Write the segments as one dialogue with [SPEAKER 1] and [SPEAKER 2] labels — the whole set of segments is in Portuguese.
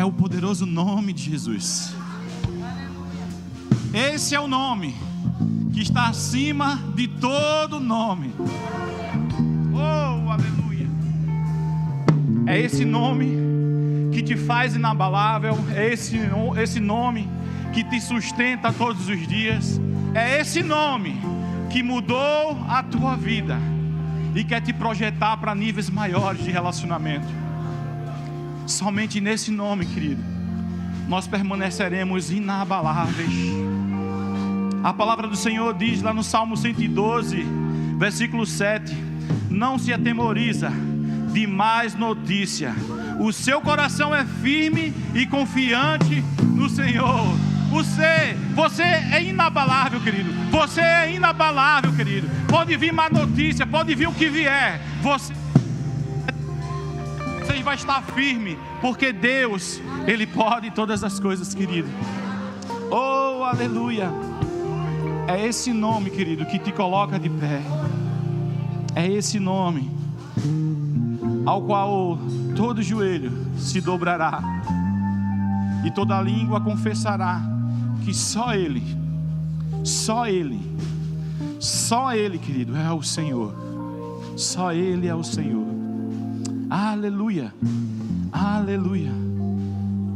[SPEAKER 1] o poderoso nome de Jesus. Esse é o nome que está acima de todo nome. Oh, aleluia. É esse nome que te faz inabalável. É esse nome que te sustenta todos os dias. É esse nome que mudou a tua vida e quer te projetar para níveis maiores de relacionamento. Somente nesse nome, querido, nós permaneceremos inabaláveis. A palavra do Senhor diz lá no Salmo 112, versículo 7: não se atemoriza de mais notícia, o seu coração é firme e confiante no Senhor. Você é inabalável, querido. Você é inabalável, querido. Pode vir má notícia, pode vir o que vier, você vai estar firme, porque Deus, Ele pode todas as coisas, querido. Oh, aleluia. É esse nome, querido, que te coloca de pé. É esse nome ao qual todo joelho se dobrará e toda língua confessará que só Ele, querido, é o Senhor. Só Ele é o Senhor. Aleluia, aleluia.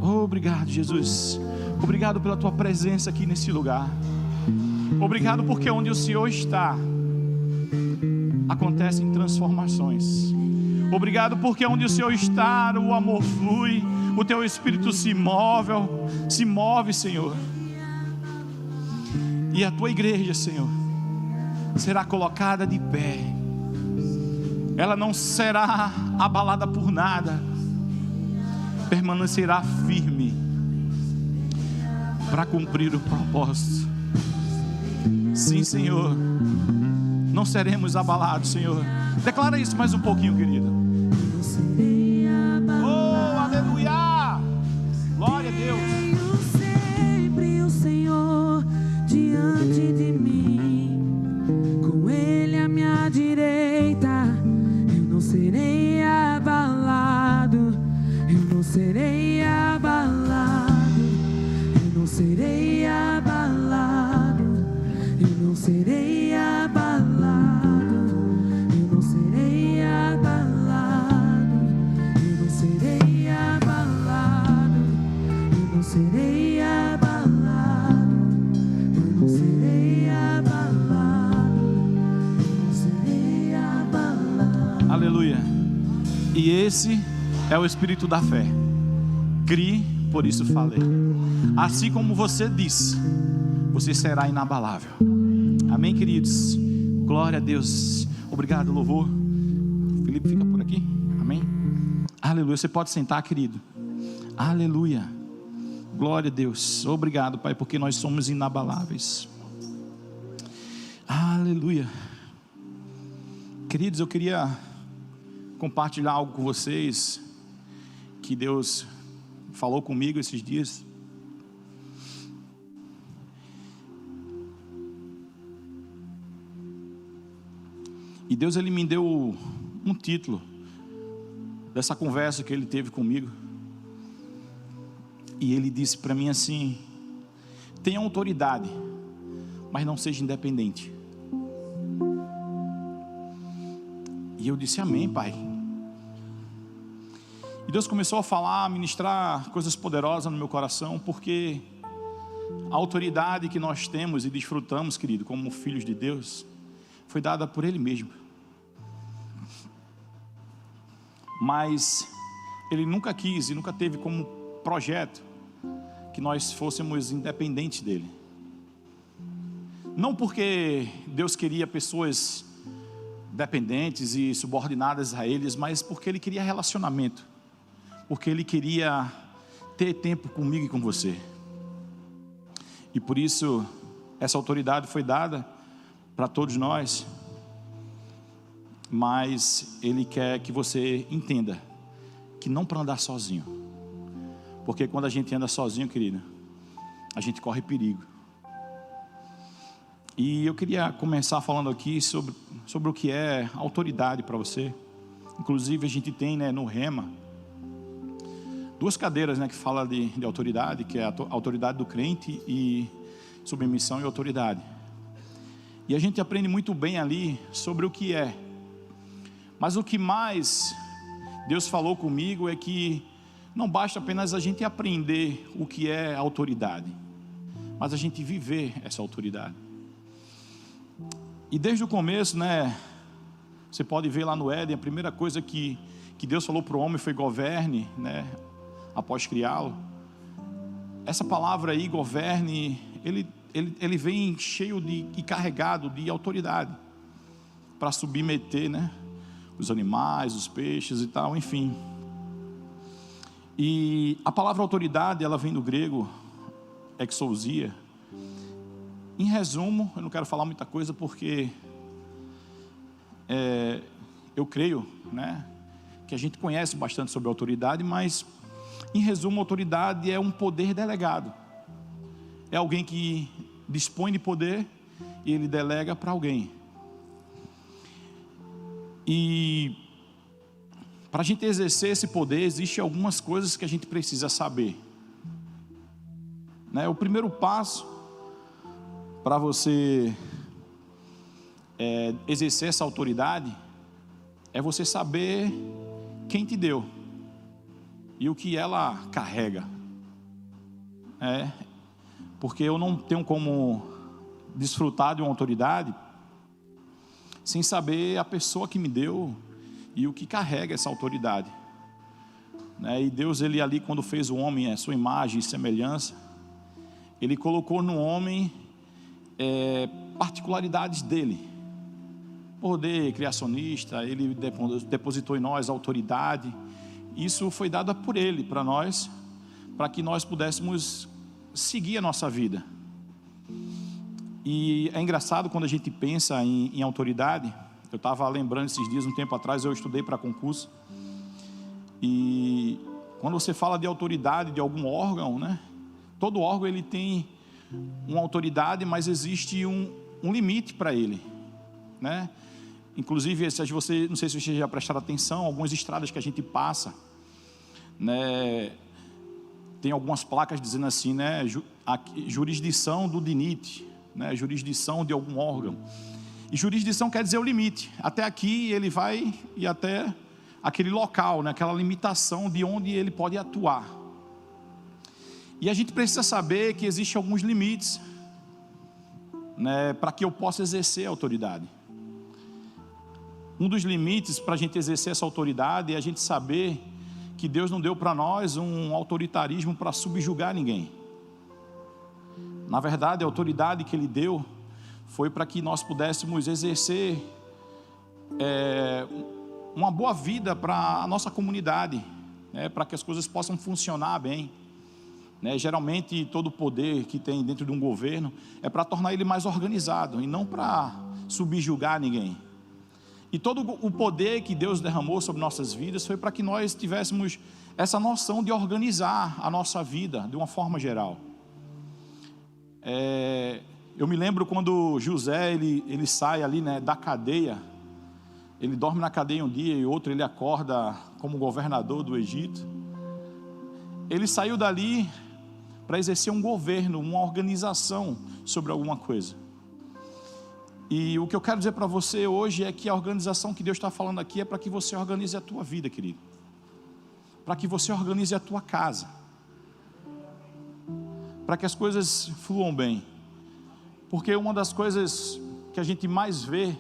[SPEAKER 1] Obrigado, Jesus. Obrigado pela tua presença aqui nesse lugar. Obrigado porque onde o Senhor está, acontecem transformações. Obrigado porque onde o Senhor está, o amor flui, o teu Espírito se move, Senhor. E a tua igreja, Senhor, será colocada de pé. Ela não será abalada por nada, permanecerá firme para cumprir o propósito. Sim, Senhor, não seremos abalados, Senhor. Declara isso mais um pouquinho, querido. Oh, aleluia, glória a Deus.
[SPEAKER 2] Sempre o Senhor diante de mim, com Ele à minha direita, eu não serei abalado, eu não serei abalado, eu não serei abalado, eu não serei abalado, eu não serei abalado, eu não serei abalado, eu não serei abalado, eu não serei abalado, eu não serei abalado.
[SPEAKER 1] Aleluia. E esse é o espírito da fé. Crie, por isso falei. Assim como você disse, você será inabalável. Amém, queridos? Glória a Deus. Obrigado, louvor. Felipe, fica por aqui. Amém? Aleluia. Você pode sentar, querido. Aleluia. Glória a Deus. Obrigado, Pai, porque nós somos inabaláveis. Aleluia. Queridos, eu queria compartilhar algo com vocês que Deus falou comigo esses dias. E Deus, Ele me deu um título dessa conversa que Ele teve comigo. E Ele disse para mim assim: tenha autoridade, mas não seja independente. E eu disse amém, Pai. E Deus começou a falar, a ministrar coisas poderosas no meu coração, porque a autoridade que nós temos e desfrutamos, querido, como filhos de Deus, foi dada por Ele mesmo. Mas Ele nunca quis e nunca teve como projeto que nós fôssemos independentes dEle. Não porque Deus queria pessoas dependentes e subordinadas a eles, mas porque Ele queria relacionamento, porque Ele queria ter tempo comigo e com você. E por isso essa autoridade foi dada para todos nós. Mas Ele quer que você entenda que não para andar sozinho, porque quando a gente anda sozinho, querido, a gente corre perigo. E eu queria começar falando aqui sobre o que é autoridade para você. Inclusive a gente tem, no Rema, duas cadeiras, né, que fala de autoridade, que é a autoridade do crente e submissão e autoridade. E a gente aprende muito bem ali sobre o que é. Mas o que mais Deus falou comigo é que não basta apenas a gente aprender o que é autoridade, mas a gente viver essa autoridade. E desde o começo, né, você pode ver lá no Éden, a primeira coisa que Deus falou para o homem foi governe, né, após criá-lo. Essa palavra aí, governe, ele vem cheio e carregado de autoridade para submeter, né, os animais, os peixes e tal, enfim. E a palavra autoridade, ela vem do grego exousia. Em resumo, eu não quero falar muita coisa porque eu creio, né, que a gente conhece bastante sobre autoridade, mas em resumo, autoridade é um poder delegado. É alguém que dispõe de poder e ele delega para alguém. E para a gente exercer esse poder, existem algumas coisas que a gente precisa saber, né? O primeiro passo para você exercer essa autoridade é você saber quem te deu e o que ela carrega. Porque eu não tenho como desfrutar de uma autoridade sem saber a pessoa que me deu e o que carrega essa autoridade, né? E Deus, ele ali, quando fez o homem, a sua imagem e semelhança, ele colocou no homem particularidades dele, poder criacionista. Ele depositou em nós autoridade. Isso foi dado por ele para nós, para que nós pudéssemos seguir a nossa vida. E é engraçado quando a gente pensa em autoridade. Eu estava lembrando esses dias, um tempo atrás, eu estudei para concurso. E quando você fala de autoridade de algum órgão, né? Todo órgão ele tem uma autoridade, mas existe um limite para ele, né? Inclusive, não sei se vocês já prestaram atenção, algumas estradas que a gente passa, né, tem algumas placas dizendo assim, né, jurisdição do DINIT, né, jurisdição de algum órgão. E jurisdição quer dizer o limite. Até aqui ele vai e até aquele local, né, aquela limitação de onde ele pode atuar. E a gente precisa saber que existem alguns limites, né, para que eu possa exercer a autoridade. Um dos limites para a gente exercer essa autoridade é a gente saber que Deus não deu para nós um autoritarismo para subjugar ninguém. Na verdade, a autoridade que Ele deu foi para que nós pudéssemos exercer uma boa vida para a nossa comunidade, né, para que as coisas possam funcionar bem, né? Geralmente, todo o poder que tem dentro de um governo é para tornar ele mais organizado e não para subjugar ninguém. E todo o poder que Deus derramou sobre nossas vidas foi para que nós tivéssemos essa noção de organizar a nossa vida de uma forma geral. Eu me lembro quando José ele sai ali, né, da cadeia. Ele dorme na cadeia um dia e outro ele acorda como governador do Egito. Ele saiu dali para exercer um governo, uma organização sobre alguma coisa. E o que eu quero dizer para você hoje é que a organização que Deus está falando aqui é para que você organize a tua vida, querido. Para que você organize a tua casa. Para que as coisas fluam bem. Porque uma das coisas que a gente mais vê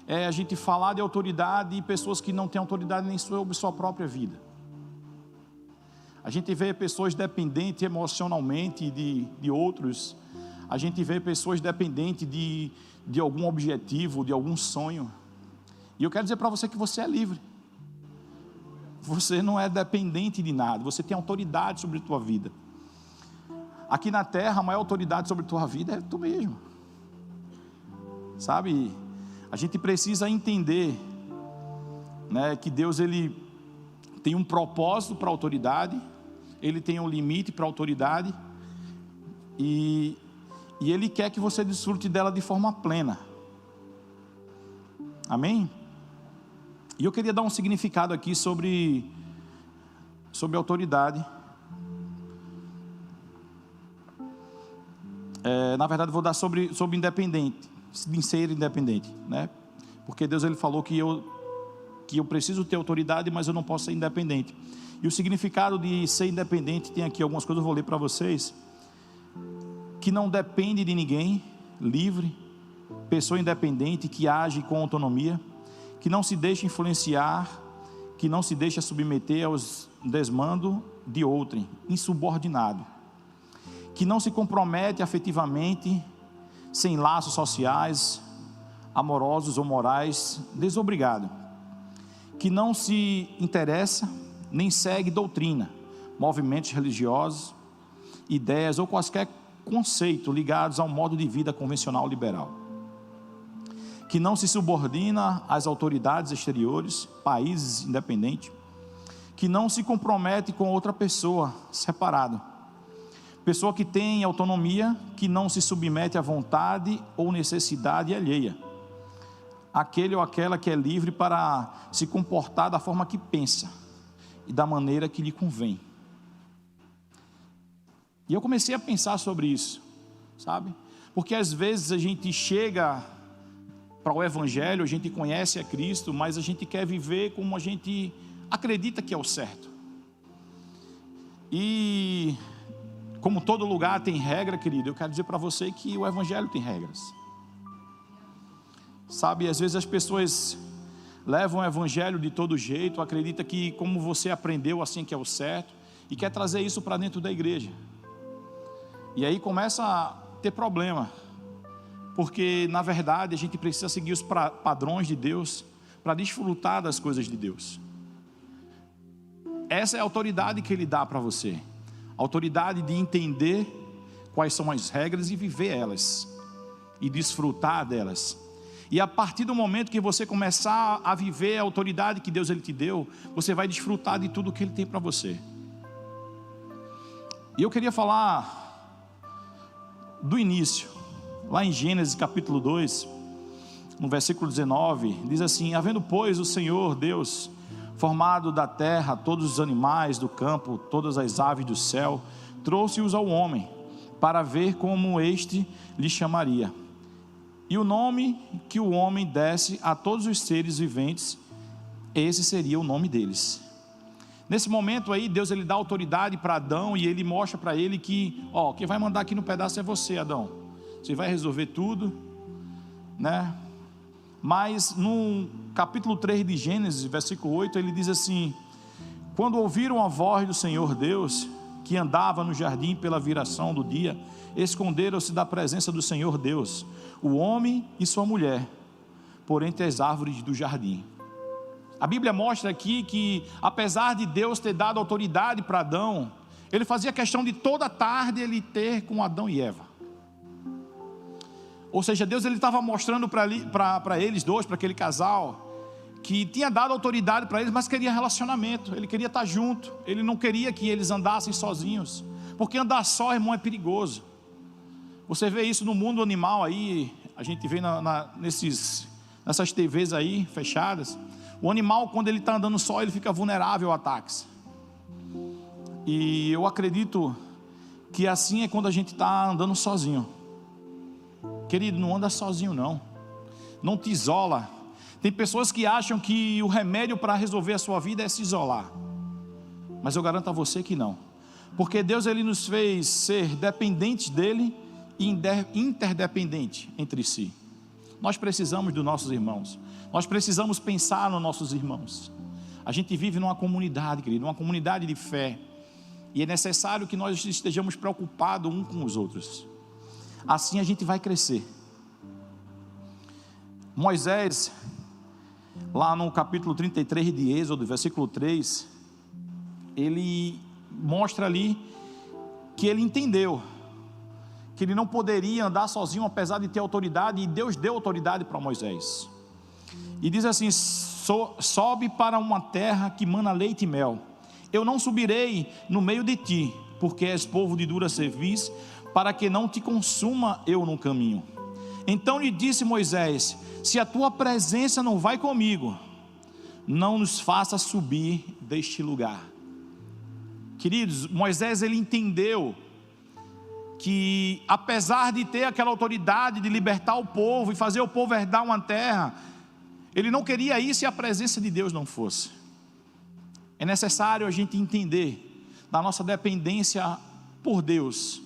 [SPEAKER 1] é a gente falar de autoridade e pessoas que não têm autoridade nem sobre sua própria vida. A gente vê pessoas dependentes emocionalmente de outros. A gente vê pessoas dependentes de algum objetivo, de algum sonho. E eu quero dizer para você que você é livre. Você não é dependente de nada. Você tem autoridade sobre a tua vida. Aqui na terra, a maior autoridade sobre a tua vida é tu mesmo. Sabe? A gente precisa entender, né, que Deus ele tem um propósito para a autoridade. Ele tem um limite para a autoridade. E Ele quer que você desfrute dela de forma plena. Amém? E eu queria dar um significado aqui sobre autoridade. Na verdade, vou dar sobre independente, de ser independente, né? Porque Deus ele falou que eu preciso ter autoridade, mas eu não posso ser independente. E o significado de ser independente, tem aqui algumas coisas, eu vou ler para vocês. Que não depende de ninguém, livre, pessoa independente, que age com autonomia, que não se deixa influenciar, que não se deixa submeter aos desmandos de outrem, insubordinado, que não se compromete afetivamente, sem laços sociais, amorosos ou morais, desobrigado, que não se interessa, nem segue doutrina, movimentos religiosos, ideias ou quaisquer conceito ligados ao modo de vida convencional liberal, que não se subordina às autoridades exteriores, países independentes, que não se compromete com outra pessoa, separado, pessoa que tem autonomia, que não se submete à vontade ou necessidade alheia, aquele ou aquela que é livre para se comportar da forma que pensa e da maneira que lhe convém. E eu comecei a pensar sobre isso, sabe? Porque às vezes a gente chega para o Evangelho, a gente conhece a Cristo, mas a gente quer viver como a gente acredita que é o certo. E como todo lugar tem regra, querido, eu quero dizer para você que o Evangelho tem regras. Sabe, às vezes as pessoas levam o Evangelho de todo jeito, acredita que como você aprendeu assim que é o certo, e quer trazer isso para dentro da igreja. E aí começa a ter problema, porque na verdade a gente precisa seguir os padrões de Deus para desfrutar das coisas de Deus. Essa é a autoridade que Ele dá para você, a autoridade de entender quais são as regras e viver elas, e desfrutar delas. E a partir do momento que você começar a viver a autoridade que Deus ele te deu, você vai desfrutar de tudo que Ele tem para você. E eu queria falar do início, lá em Gênesis capítulo 2, no versículo 19, diz assim: havendo pois o Senhor Deus formado da terra todos os animais do campo, todas as aves do céu, trouxe-os ao homem, para ver como este lhe chamaria. E o nome que o homem desse a todos os seres viventes, esse seria o nome deles. Nesse momento aí, Deus ele dá autoridade para Adão, e ele mostra para ele que, quem vai mandar aqui no pedaço é você, Adão. Você vai resolver tudo, né? Mas no capítulo 3 de Gênesis, versículo 8, ele diz assim: quando ouviram a voz do Senhor Deus, que andava no jardim pela viração do dia, esconderam-se da presença do Senhor Deus, o homem e sua mulher, por entre as árvores do jardim. A Bíblia mostra aqui que, apesar de Deus ter dado autoridade para Adão, ele fazia questão de toda tarde ele ter com Adão e Eva. Ou seja, Deus ele estava mostrando para eles dois, para aquele casal, que tinha dado autoridade para eles, mas queria relacionamento, ele queria estar junto, ele não queria que eles andassem sozinhos, porque andar só, irmão, é perigoso. Você vê isso no mundo animal aí, a gente vê nessas TVs aí fechadas. O animal, quando ele está andando só, ele fica vulnerável a ataques. E eu acredito que assim é quando a gente está andando sozinho. Querido, não anda sozinho não. Não te isola. Tem pessoas que acham que o remédio para resolver a sua vida é se isolar. Mas eu garanto a você que não. Porque Deus ele nos fez ser dependentes dele e interdependente entre si. Nós precisamos dos nossos irmãos. Nós precisamos pensar nos nossos irmãos. A gente vive numa comunidade, querido, uma comunidade de fé. E é necessário que nós estejamos preocupados uns com os outros. Assim a gente vai crescer. Moisés, lá no capítulo 33 de Êxodo, versículo 3, ele mostra ali que ele entendeu que ele não poderia andar sozinho, apesar de ter autoridade, e Deus deu autoridade para Moisés. E diz assim: sobe para uma terra que mana leite e mel. Eu não subirei no meio de ti, porque és povo de dura cerviz, para que não te consuma eu no caminho. Então lhe disse Moisés: se a tua presença não vai comigo, não nos faça subir deste lugar. Queridos, Moisés ele entendeu que apesar de ter aquela autoridade de libertar o povo e fazer o povo herdar uma terra, ele não queria ir se a presença de Deus não fosse. É necessário a gente entender da nossa dependência por Deus,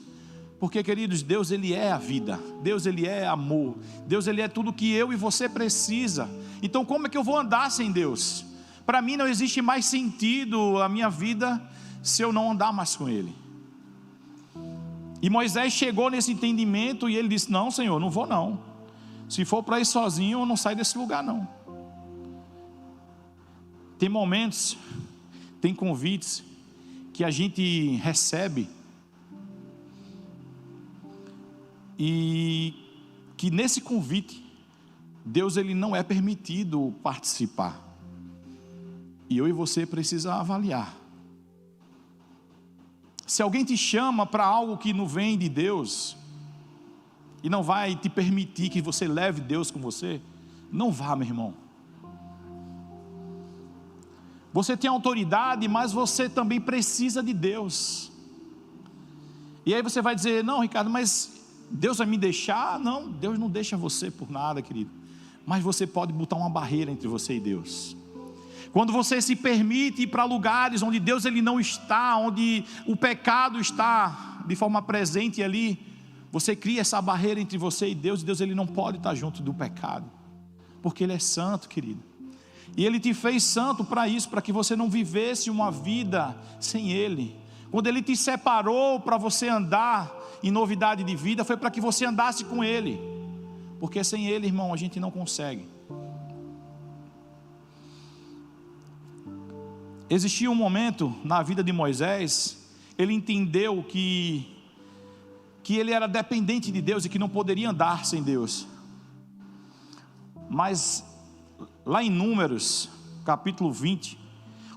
[SPEAKER 1] porque, queridos, Deus ele é a vida, Deus ele é amor, Deus ele é tudo que eu e você precisa. Então como é que eu vou andar sem Deus? Para mim não existe mais sentido a minha vida se eu não andar mais com Ele. E Moisés chegou nesse entendimento e ele disse: não, Senhor, não vou não. Se for para ir sozinho, eu não saio desse lugar não. Tem momentos, tem convites que a gente recebe e que nesse convite Deus ele não é permitido participar. E eu e você precisa avaliar. Se alguém te chama para algo que não vem de Deus e não vai te permitir que você leve Deus com você, não vá, meu irmão. Você tem autoridade, mas você também precisa de Deus. E aí você vai dizer: não, Ricardo, mas Deus vai me deixar? Não, Deus não deixa você por nada, querido. Mas você pode botar uma barreira entre você e Deus. Quando você se permite ir para lugares onde Deus ele não está, onde o pecado está de forma presente ali, você cria essa barreira entre você e Deus. E Deus ele não pode estar junto do pecado, porque Ele é santo, querido. E Ele te fez santo para isso, para que você não vivesse uma vida sem Ele. Quando Ele te separou para você andar em novidade de vida, foi para que você andasse com Ele, porque sem Ele, irmão, a gente não consegue. Existia um momento na vida de Moisés, ele entendeu que ele era dependente de Deus e que não poderia andar sem Deus. Mas lá em Números, capítulo 20,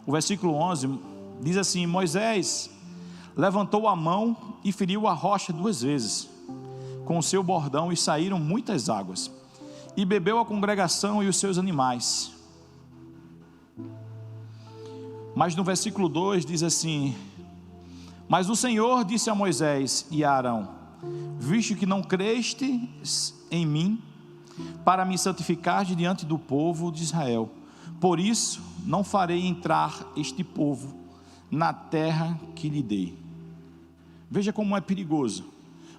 [SPEAKER 1] o versículo 11, diz assim: Moisés levantou a mão e feriu a rocha 2 vezes com o seu bordão, e saíram muitas águas, e bebeu a congregação e os seus animais. Mas no versículo 2 diz assim: mas o Senhor disse a Moisés e a Arão: visto que não crestes em mim, para me santificar diante do povo de Israel, por isso não farei entrar este povo na terra que lhe dei. Veja como é perigoso.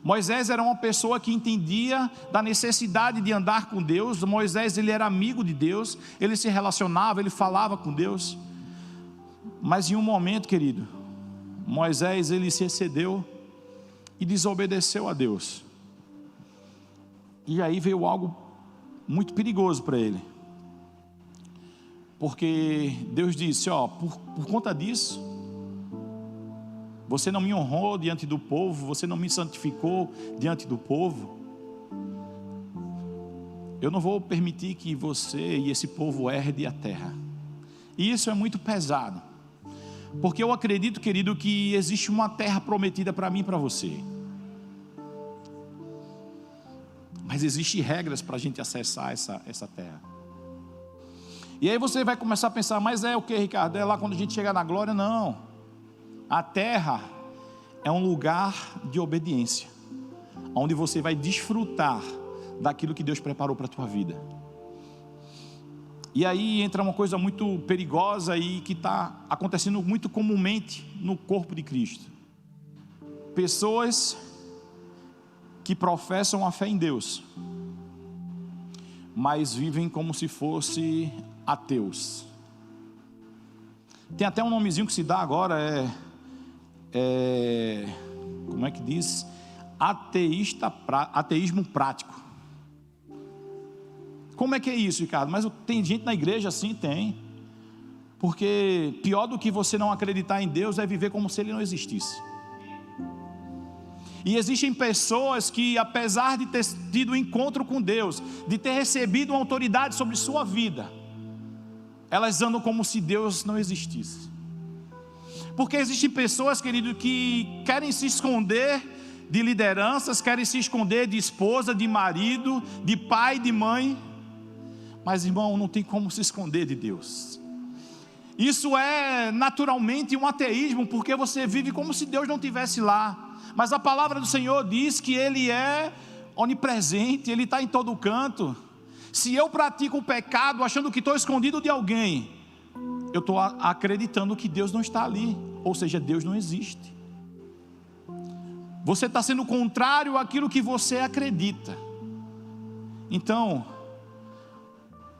[SPEAKER 1] Moisés era uma pessoa que entendia da necessidade de andar com Deus. Moisés ele era amigo de Deus, ele se relacionava, ele falava com Deus. Mas em um momento, querido, Moisés ele se excedeu e desobedeceu a Deus. E aí veio algo muito perigoso para ele, porque Deus disse: ó, por conta disso, você não me honrou diante do povo, você não me santificou diante do povo, eu não vou permitir que você e esse povo herde a terra. E isso é muito pesado, porque eu acredito, querido, que existe uma terra prometida para mim e para você, mas existem regras para a gente acessar essa terra. E aí você vai começar a pensar: mas é o que, Ricardo? É lá quando a gente chegar na glória? Não, a terra é um lugar de obediência, onde você vai desfrutar daquilo que Deus preparou para a tua vida. E aí entra uma coisa muito perigosa e que está acontecendo muito comumente no corpo de Cristo. Pessoas que professam a fé em Deus, mas vivem como se fossem ateus. Tem até um nomezinho que se dá agora, como é que diz? Ateísmo prático. Como é que é isso, Ricardo? Mas tem gente na igreja assim? Tem. Porque pior do que você não acreditar em Deus é viver como se Ele não existisse. E existem pessoas que, apesar de ter tido um encontro com Deus, de ter recebido uma autoridade sobre sua vida, elas andam como se Deus não existisse. Porque existem pessoas, querido, que querem se esconder de lideranças, querem se esconder de esposa, de marido, de pai, de mãe. Mas, irmão, não tem como se esconder de Deus. Isso é naturalmente um ateísmo, porque você vive como se Deus não estivesse lá. Mas a palavra do Senhor diz que Ele é onipresente, Ele está em todo canto. Se eu pratico o pecado achando que estou escondido de alguém, eu estou acreditando que Deus não está ali, ou seja, Deus não existe. Você está sendo contrário àquilo que você acredita. Então,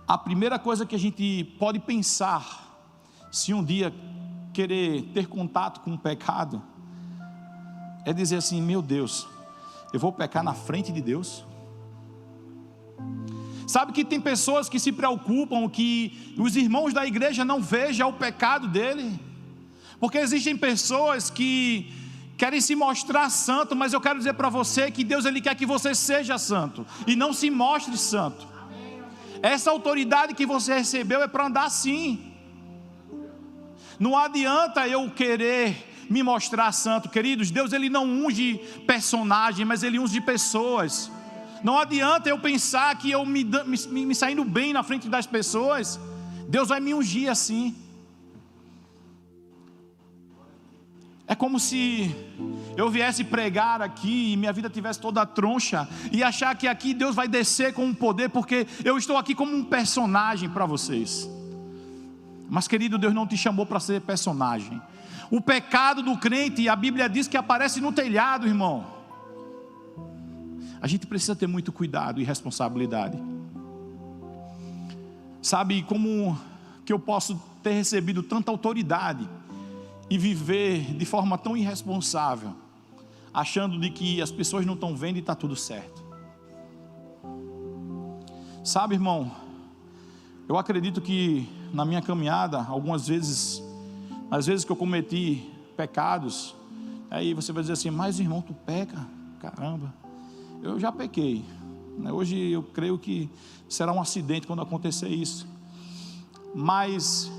[SPEAKER 1] a primeira coisa que a gente pode pensar, se um dia querer ter contato com o pecado, é dizer assim: meu Deus, eu vou pecar na frente de Deus? Sabe que tem pessoas que se preocupam que os irmãos da igreja não vejam o pecado dele, porque existem pessoas que querem se mostrar santo, mas eu quero dizer para você que Deus, Ele quer que você seja santo, e não se mostre santo. Essa autoridade que você recebeu é para andar assim. Não adianta eu querer me mostrar santo, queridos. Deus, Ele não unge personagem, mas Ele unge pessoas. Não adianta eu pensar que eu me saindo bem na frente das pessoas, Deus vai me ungir assim. É como se eu viesse pregar aqui e minha vida tivesse toda troncha e achar que aqui Deus vai descer com um poder, porque eu estou aqui como um personagem para vocês. Mas, querido, Deus não te chamou para ser personagem. O pecado do crente, a Bíblia diz que aparece no telhado, irmão. A gente precisa ter muito cuidado e responsabilidade. Sabe como que eu posso ter recebido tanta autoridade e viver de forma tão irresponsável, achando de que as pessoas não estão vendo e está tudo certo? Sabe, irmão, eu acredito que na minha caminhada, algumas vezes, às vezes que eu cometi pecados, aí você vai dizer assim: mas irmão, tu peca? Caramba, eu já pequei. Hoje eu creio que será um acidente quando acontecer isso. Mas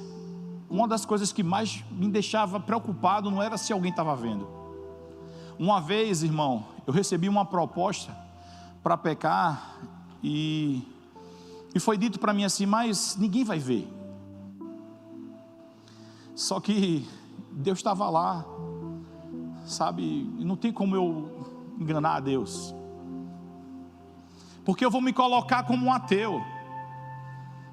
[SPEAKER 1] uma das coisas que mais me deixava preocupado não era se alguém estava vendo. Uma vez, irmão, eu recebi uma proposta para pecar e foi dito para mim assim: mas ninguém vai ver. Só que Deus estava lá, sabe, e não tem como eu enganar a Deus, porque eu vou me colocar como um ateu.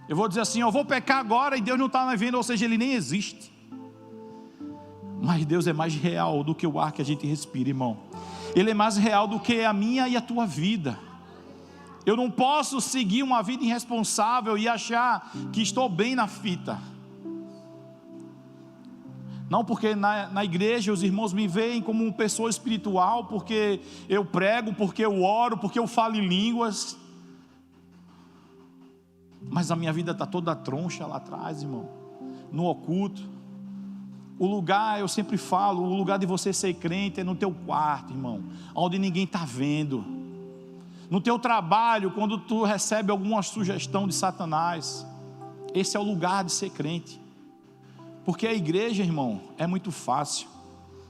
[SPEAKER 1] Eu vou dizer assim: eu vou pecar agora e Deus não está me vendo, ou seja, Ele nem existe. Mas Deus é mais real do que o ar que a gente respira, irmão. Ele é mais real do que a minha e a tua vida. Eu não posso seguir uma vida irresponsável e achar que estou bem na fita. Não porque na igreja os irmãos me veem como uma pessoa espiritual, porque eu prego, porque eu oro, porque eu falo em línguas. Mas a minha vida está toda troncha lá atrás, irmão, no oculto. O lugar, eu sempre falo, o lugar de você ser crente é no teu quarto, irmão, onde ninguém está vendo. No teu trabalho, quando tu recebe alguma sugestão de Satanás, esse é o lugar de ser crente. Porque a igreja, irmão, é muito fácil,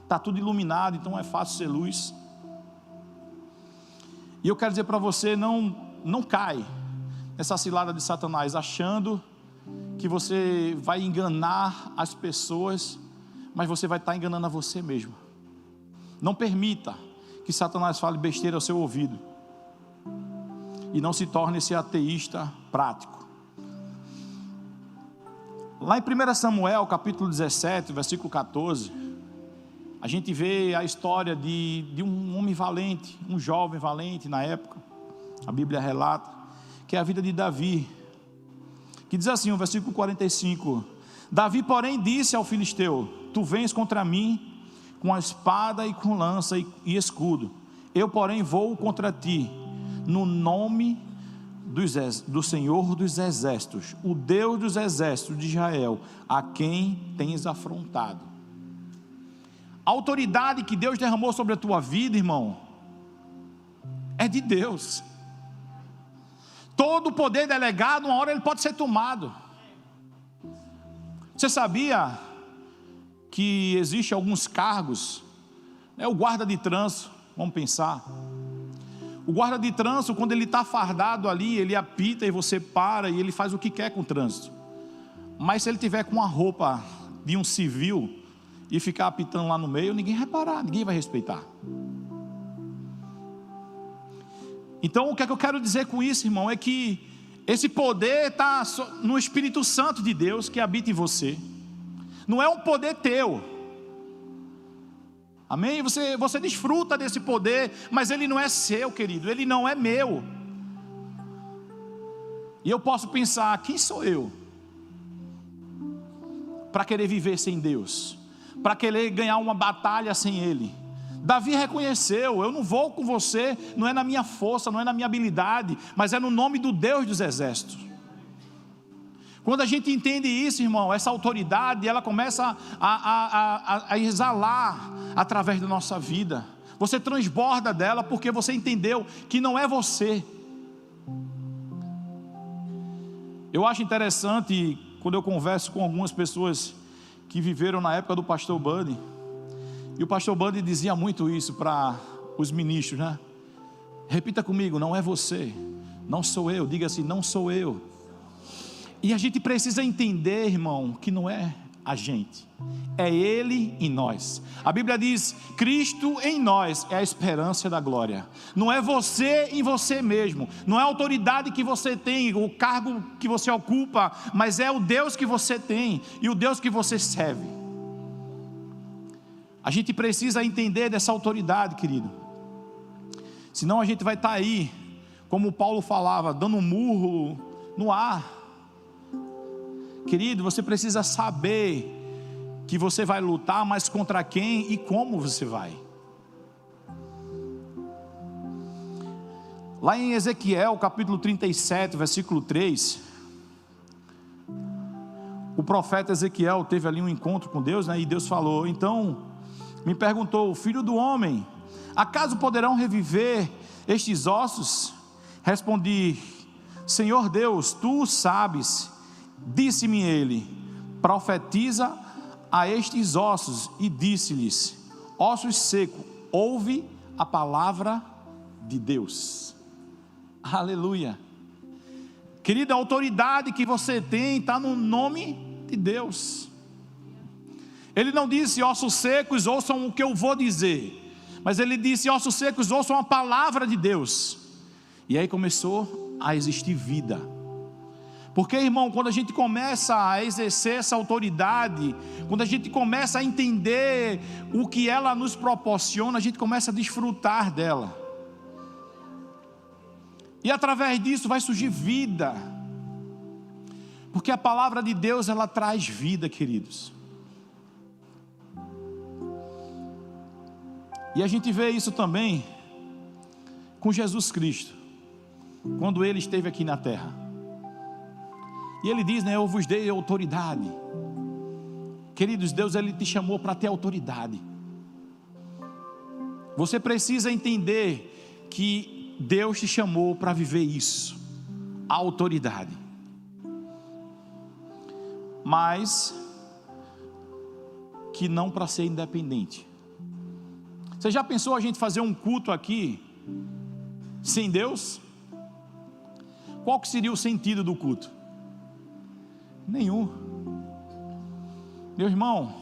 [SPEAKER 1] está tudo iluminado, então é fácil ser luz. E eu quero dizer para você: não cai nessa cilada de Satanás, achando que você vai enganar as pessoas, mas você vai estar enganando a você mesmo. Não permita que Satanás fale besteira ao seu ouvido, e não se torne esse ateísta prático. Lá em 1 Samuel, capítulo 17, versículo 14, a gente vê a história de um homem valente, um jovem valente na época. A Bíblia relata que é a vida de Davi, que diz assim, o versículo 45: Davi, porém, disse ao filisteu: tu vens contra mim com a espada e com lança e escudo, eu, porém, vou contra ti no nome do Senhor dos exércitos, o Deus dos exércitos de Israel, a quem tens afrontado. A autoridade que Deus derramou sobre a tua vida, irmão, é de Deus. Todo o poder delegado, uma hora ele pode ser tomado. Você sabia que existe alguns cargos, o guarda de trânsito, vamos pensar. O guarda de trânsito, quando ele está fardado ali, ele apita e você para, e ele faz o que quer com o trânsito. Mas se ele tiver com uma roupa de um civil e ficar apitando lá no meio, ninguém vai parar, ninguém vai respeitar. Então o que é que eu quero dizer com isso, irmão? É que esse poder está no Espírito Santo de Deus que habita em você. Não é um poder teu. Amém? Você desfruta desse poder, mas ele não é seu, querido. Ele não é meu. E eu posso pensar, quem sou eu para querer viver sem Deus? Para querer ganhar uma batalha sem Ele? Davi reconheceu, eu não vou com você, não é na minha força, não é na minha habilidade, mas é no nome do Deus dos exércitos. Quando a gente entende isso, irmão, essa autoridade, ela começa a exalar através da nossa vida. Você transborda dela porque você entendeu que não é você. Eu acho interessante quando eu converso com algumas pessoas que viveram na época do pastor Buddy. E o pastor Buddy dizia muito isso para os ministros, né? Repita comigo, não é você, não sou eu. Diga assim, não sou eu. E a gente precisa entender, irmão, que não é a gente, é Ele em nós. A Bíblia diz, Cristo em nós é a esperança da glória. Não é você em você mesmo, não é a autoridade que você tem, o cargo que você ocupa, mas é o Deus que você tem e o Deus que você serve. A gente precisa entender dessa autoridade, querido. Senão a gente vai estar aí, como Paulo falava, dando um murro no ar. Querido, você precisa saber que você vai lutar, mas contra quem e como você vai. Lá em Ezequiel, capítulo 37, versículo 3, o profeta Ezequiel teve ali um encontro com Deus, né? E Deus falou, então me perguntou, filho do homem, acaso poderão reviver estes ossos? Respondi, Senhor Deus, tu sabes. Disse-me ele, profetiza a estes ossos, e disse-lhes, ossos secos, ouve a palavra de Deus. Aleluia. Querida, a autoridade que você tem está no nome de Deus. Ele não disse, ossos secos, ouçam o que eu vou dizer, mas ele disse, ossos secos, ouçam a palavra de Deus. E aí começou a existir vida. Porque, irmão, quando a gente começa a exercer essa autoridade, quando a gente começa a entender o que ela nos proporciona, a gente começa a desfrutar dela. E através disso vai surgir vida. Porque a palavra de Deus, ela traz vida, queridos. E a gente vê isso também com Jesus Cristo, quando Ele esteve aqui na terra. E Ele diz, né, eu vos dei autoridade. Queridos, Deus, Ele te chamou para ter autoridade. Você precisa entender que Deus te chamou para viver isso, a autoridade. Mas que não para ser independente. Você já pensou a gente fazer um culto aqui sem Deus? Qual que seria o sentido do culto? Nenhum. Meu irmão,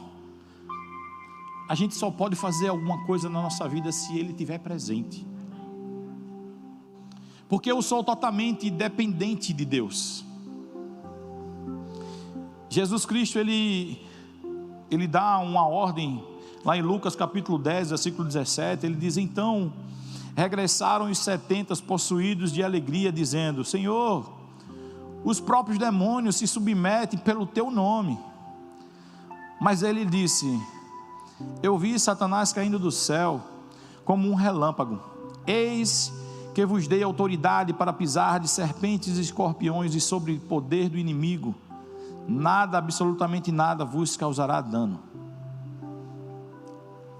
[SPEAKER 1] a gente só pode fazer alguma coisa na nossa vida se Ele estiver presente. Porque eu sou totalmente dependente de Deus. Jesus Cristo, Ele dá uma ordem, lá em Lucas capítulo 10, versículo 17, Ele diz, então, regressaram os 70 possuídos de alegria, dizendo, Senhor, os próprios demônios se submetem pelo teu nome. Mas ele disse, eu vi Satanás caindo do céu, como um relâmpago. Eis que vos dei autoridade para pisar de serpentes e escorpiões e sobre o poder do inimigo. Nada, absolutamente nada vos causará dano.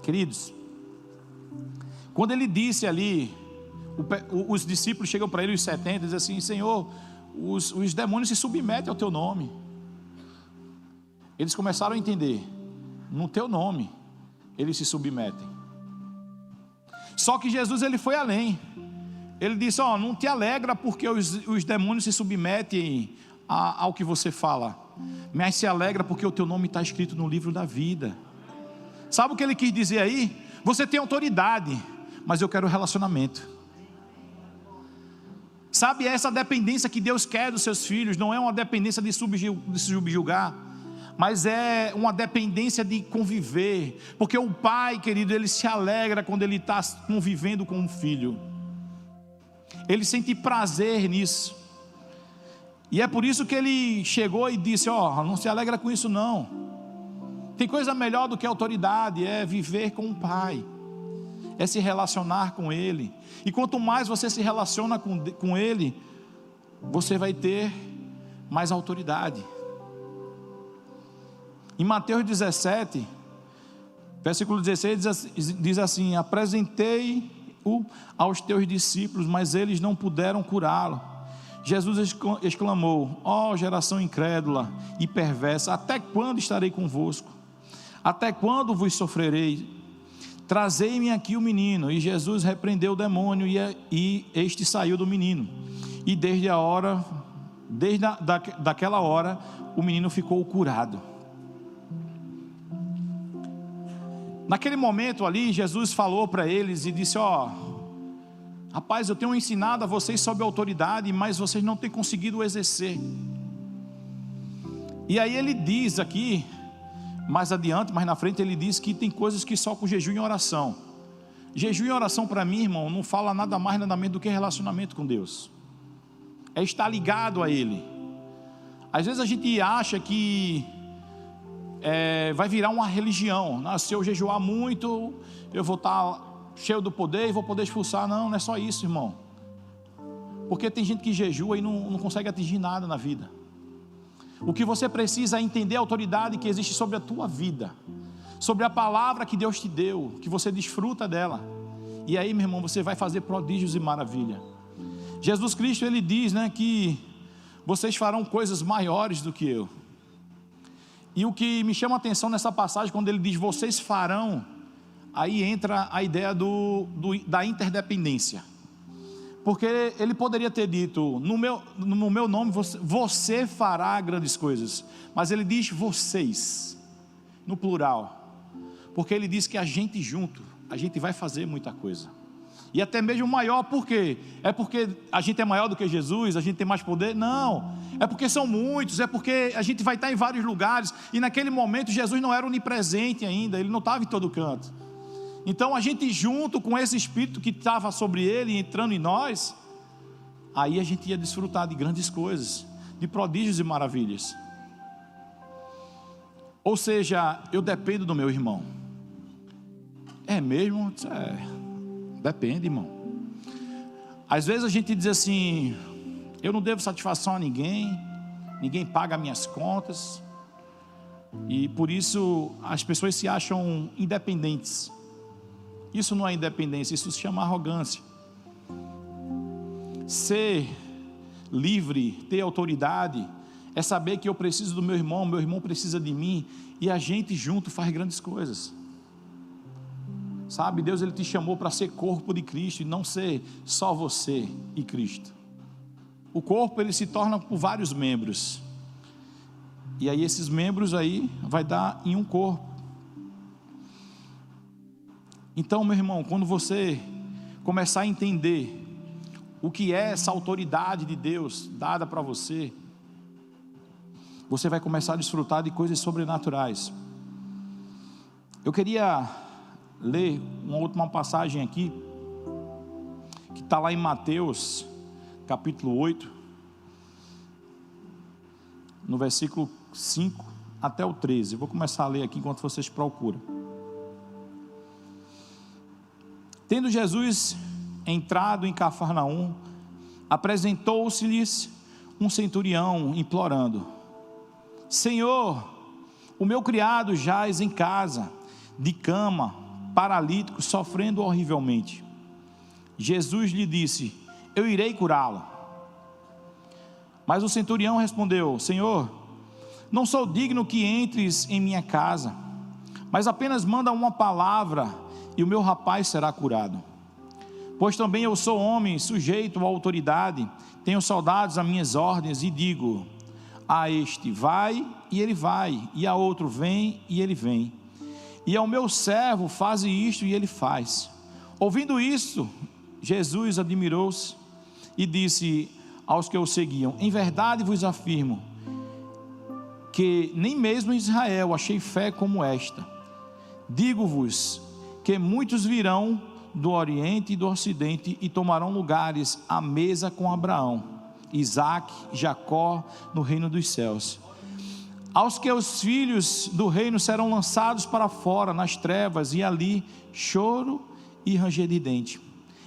[SPEAKER 1] Queridos, quando ele disse ali, os discípulos chegam para ele, os 70, dizem assim, Senhor, os demônios se submetem ao teu nome. Eles começaram a entender, no teu nome eles se submetem. Só que Jesus, ele foi além. Ele disse, não te alegra porque os demônios se submetem ao que você fala, mas se alegra porque o teu nome está escrito no livro da vida. Sabe o que ele quis dizer aí? Você tem autoridade, mas eu quero relacionamento. Sabe, essa dependência que Deus quer dos seus filhos não é uma dependência de subjugar, mas é uma dependência de conviver. Porque o pai, querido, ele se alegra quando ele está convivendo com um filho. Ele sente prazer nisso. E é por isso que ele chegou e disse: não se alegra com isso não. Tem coisa melhor do que autoridade, é viver com o pai, é se relacionar com ele. E quanto mais você se relaciona com ele, você vai ter mais autoridade. Em Mateus 17, versículo 16, diz assim: apresentei-o aos teus discípulos, mas eles não puderam curá-lo. Jesus exclamou: ó geração incrédula e perversa, até quando estarei convosco? Até quando vos sofrerei? Trazei-me aqui o menino. E Jesus repreendeu o demônio, e este saiu do menino. E desde daquela hora, o menino ficou curado. Naquele momento ali, Jesus falou para eles e disse: rapaz, eu tenho ensinado a vocês sobre autoridade, mas vocês não têm conseguido exercer. E aí ele diz aqui, mais adiante, mais na frente, ele diz que tem coisas que só com jejum e oração. Jejum e oração para mim, irmão, não fala nada mais, nada menos do que relacionamento com Deus. É estar ligado a Ele. Às vezes a gente acha que vai virar uma religião. Se eu jejuar muito, eu vou estar cheio do poder e vou poder expulsar. Não é só isso, irmão. Porque tem gente que jejua e não consegue atingir nada na vida. O que você precisa é entender a autoridade que existe sobre a tua vida, sobre a palavra que Deus te deu, que você desfruta dela. E aí, meu irmão, você vai fazer prodígios e maravilha. Jesus Cristo, ele diz, que vocês farão coisas maiores do que eu. E o que me chama a atenção nessa passagem, quando ele diz vocês farão, aí entra a ideia da interdependência. Porque ele poderia ter dito: no meu nome você fará grandes coisas. Mas ele diz vocês, no plural. Porque ele diz que a gente junto, a gente vai fazer muita coisa. E até mesmo maior, por quê? É porque a gente é maior do que Jesus, a gente tem mais poder? Não, é porque são muitos, é porque a gente vai estar em vários lugares. E naquele momento Jesus não era onipresente ainda, ele não estava em todo canto. Então a gente junto com esse Espírito que estava sobre ele, entrando em nós, aí a gente ia desfrutar de grandes coisas, de prodígios e maravilhas. Ou seja, eu dependo do meu irmão. É mesmo? Depende, irmão. Às vezes a gente diz assim: eu não devo satisfação a ninguém, ninguém paga minhas contas, e por isso as pessoas se acham independentes. Isso não é independência, isso se chama arrogância. Ser livre, ter autoridade, é saber que eu preciso do meu irmão precisa de mim, e a gente junto faz grandes coisas. Sabe, Deus ele te chamou para ser corpo de Cristo, e não ser só você e Cristo. O corpo ele se torna por vários membros, e aí esses membros aí vai dar em um corpo. Então, meu irmão, quando você começar a entender o que é essa autoridade de Deus dada para você, você vai começar a desfrutar de coisas sobrenaturais. Eu queria ler uma última passagem aqui, que está lá em Mateus, capítulo 8, no versículo 5 até o 13. Eu vou começar a ler aqui enquanto vocês procuram. Tendo Jesus entrado em Cafarnaum, apresentou-se-lhes um centurião implorando: Senhor, o meu criado jaz em casa, de cama, paralítico, sofrendo horrivelmente. Jesus lhe disse: eu irei curá-lo. Mas o centurião respondeu: Senhor, não sou digno que entres em minha casa, mas apenas manda uma palavra e o meu rapaz será curado. Pois também eu sou homem sujeito à autoridade, tenho soldados às minhas ordens, e digo:
[SPEAKER 3] A este, vai, e ele vai, e a outro, vem, e ele vem. E ao meu servo, faze isto, e ele faz. Ouvindo isto, Jesus admirou-se e disse aos que o seguiam: em verdade vos afirmo, que nem mesmo em Israel achei fé como esta. Digo-vos que muitos virão do Oriente e do Ocidente e tomarão lugares à mesa com Abraão, Isaque, Jacó, no reino dos céus. Aos que os filhos do reino serão lançados para fora, nas trevas, e ali choro e ranger de dente.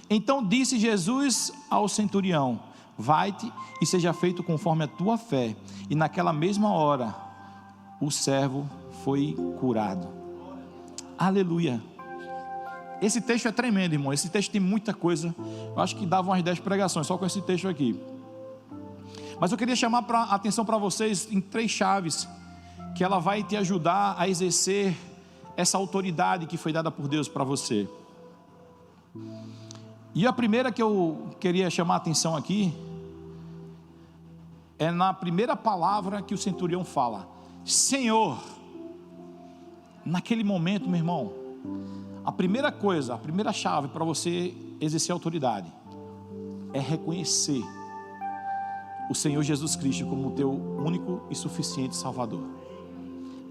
[SPEAKER 3] Então disse Jesus ao centurião: vai-te e seja feito conforme a tua fé. E naquela mesma hora, o servo foi curado. Aleluia. Esse texto é tremendo, irmão. Esse texto tem muita coisa. Eu acho que dava umas 10 pregações só com esse texto aqui. Mas eu queria chamar a atenção para vocês em 3 chaves, que ela vai te ajudar a exercer essa autoridade que foi dada por Deus para você. E a primeira que eu queria chamar a atenção aqui é na primeira palavra que o centurião fala: Senhor. Naquele momento, meu irmão, a primeira coisa, a primeira chave para você exercer autoridade é reconhecer o Senhor Jesus Cristo como o teu único e suficiente Salvador.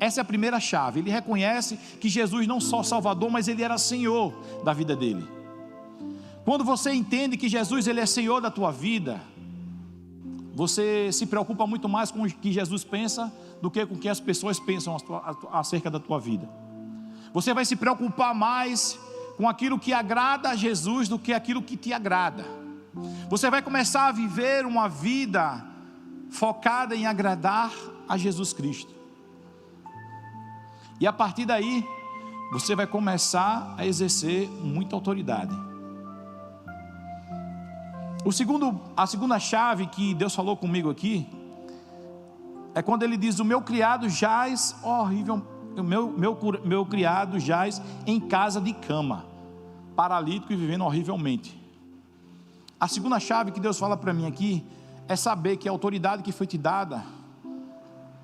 [SPEAKER 3] Essa é a primeira chave. Ele reconhece que Jesus não só Salvador, mas Ele era Senhor da vida dele. Quando você entende que Jesus Ele é Senhor da tua vida, você se preocupa muito mais com o que Jesus pensa do que com o que as pessoas pensam acerca da tua vida. Você vai se preocupar mais com aquilo que agrada a Jesus do que aquilo que te agrada. Você vai começar a viver uma vida focada em agradar a Jesus Cristo. E a partir daí, você vai começar a exercer muita autoridade. A segunda chave que Deus falou comigo aqui é quando Ele diz: o meu criado jaz horrível, meu criado jaz em casa de cama, paralítico e vivendo horrivelmente. A segunda chave que Deus fala para mim aqui é saber que a autoridade que foi te dada,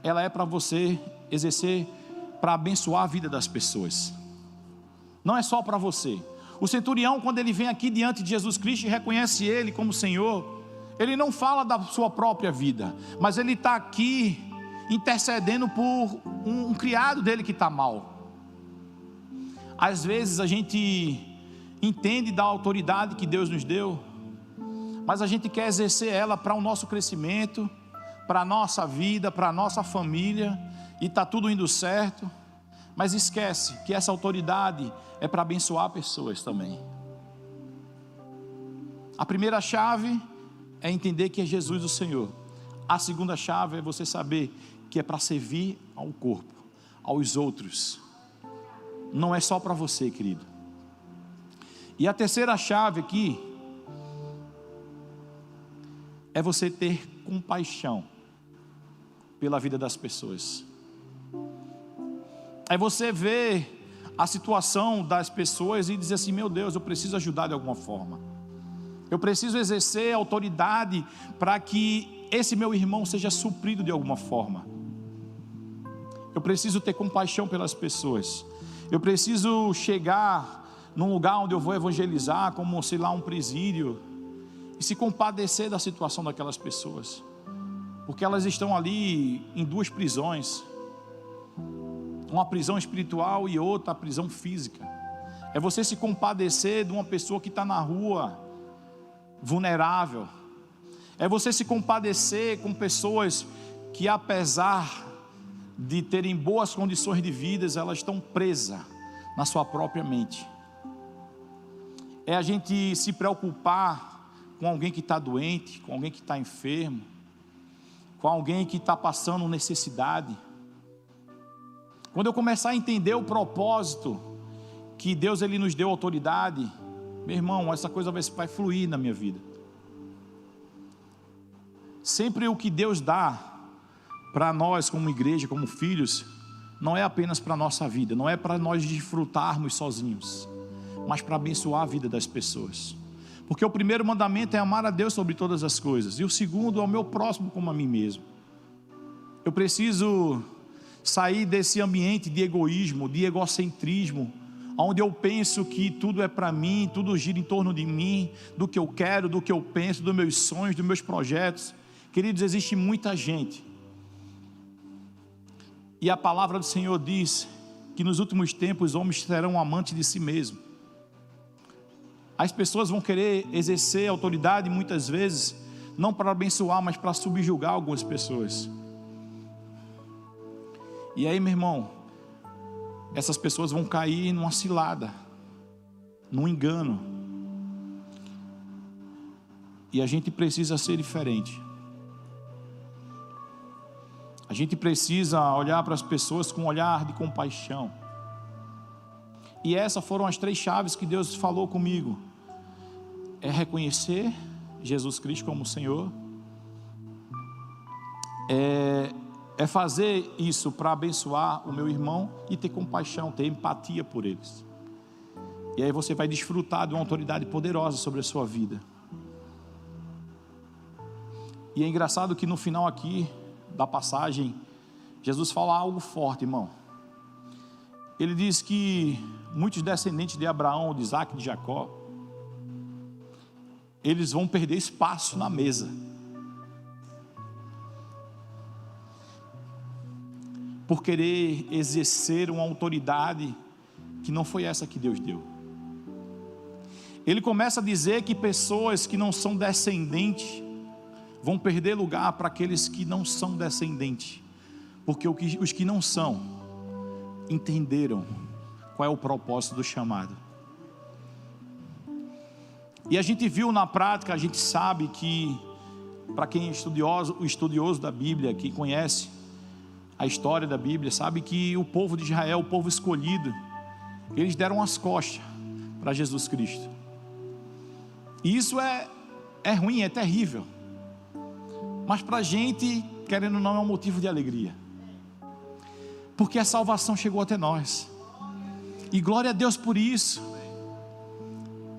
[SPEAKER 3] ela é para você exercer para abençoar a vida das pessoas. Não é só para você. O centurião, quando ele vem aqui diante de Jesus Cristo e reconhece Ele como Senhor, ele não fala da sua própria vida, mas ele está aqui intercedendo por um criado dele que está mal. Às vezes a gente entende da autoridade que Deus nos deu, mas a gente quer exercer ela para o nosso crescimento, para a nossa vida, para a nossa família, e está tudo indo certo, mas esquece que essa autoridade é para abençoar pessoas também. A primeira chave é entender que é Jesus o Senhor. A segunda chave é você saber que é para servir ao corpo, aos outros. Não é só para você, querido. E a terceira chave aqui é você ter compaixão pela vida das pessoas. É você ver a situação das pessoas e dizer assim: meu Deus, eu preciso ajudar de alguma forma. Eu preciso exercer autoridade para que esse meu irmão seja suprido de alguma forma. Eu preciso ter compaixão pelas pessoas. Eu preciso chegar num lugar onde eu vou evangelizar, como sei lá, um presídio, e se compadecer da situação daquelas pessoas, porque elas estão ali em 2 prisões, uma prisão espiritual e outra prisão física. É você se compadecer de uma pessoa que está na rua, vulnerável. É você se compadecer com pessoas que, apesar de terem boas condições de vida, elas estão presas na sua própria mente. É a gente se preocupar com alguém que está doente, com alguém que está enfermo, com alguém que está passando necessidade. Quando eu começar a entender o propósito que Deus Ele nos deu autoridade, meu irmão, essa coisa vai fluir na minha vida. Sempre o que Deus dá para nós como igreja, como filhos, não é apenas para a nossa vida, não é para nós desfrutarmos sozinhos, mas para abençoar a vida das pessoas. Porque o primeiro mandamento é amar a Deus sobre todas as coisas, e o segundo é o meu próximo como a mim mesmo. Eu preciso sair desse ambiente de egoísmo, de egocentrismo, onde eu penso que tudo é para mim, tudo gira em torno de mim, do que eu quero, do que eu penso, dos meus sonhos, dos meus projetos. Queridos, existe muita gente, e a palavra do Senhor diz que nos últimos tempos os homens serão amantes de si mesmos. As pessoas vão querer exercer autoridade muitas vezes, não para abençoar, mas para subjugar algumas pessoas. E aí, meu irmão, essas pessoas vão cair numa cilada, num engano. E a gente precisa ser diferente. A gente precisa olhar para as pessoas com um olhar de compaixão. E essas foram as 3 chaves que Deus falou comigo. É reconhecer Jesus Cristo como Senhor. É fazer isso para abençoar o meu irmão e ter compaixão, ter empatia por eles. E aí você vai desfrutar de uma autoridade poderosa sobre a sua vida. E é engraçado que no final aqui da passagem, Jesus fala algo forte, irmão. Ele diz que muitos descendentes de Abraão, de Isaac, de Jacó, eles vão perder espaço na mesa. Por querer exercer uma autoridade que não foi essa que Deus deu. Ele começa a dizer que pessoas que não são descendentes vão perder lugar para aqueles que não são descendentes, porque os que não são entenderam qual é o propósito do chamado. E a gente viu na prática, a gente sabe que, para quem é estudioso da Bíblia, que conhece a história da Bíblia, sabe que o povo de Israel, o povo escolhido, eles deram as costas para Jesus Cristo. E isso é ruim, é terrível. Mas para a gente, querendo ou não, é um motivo de alegria. Porque a salvação chegou até nós. E glória a Deus por isso.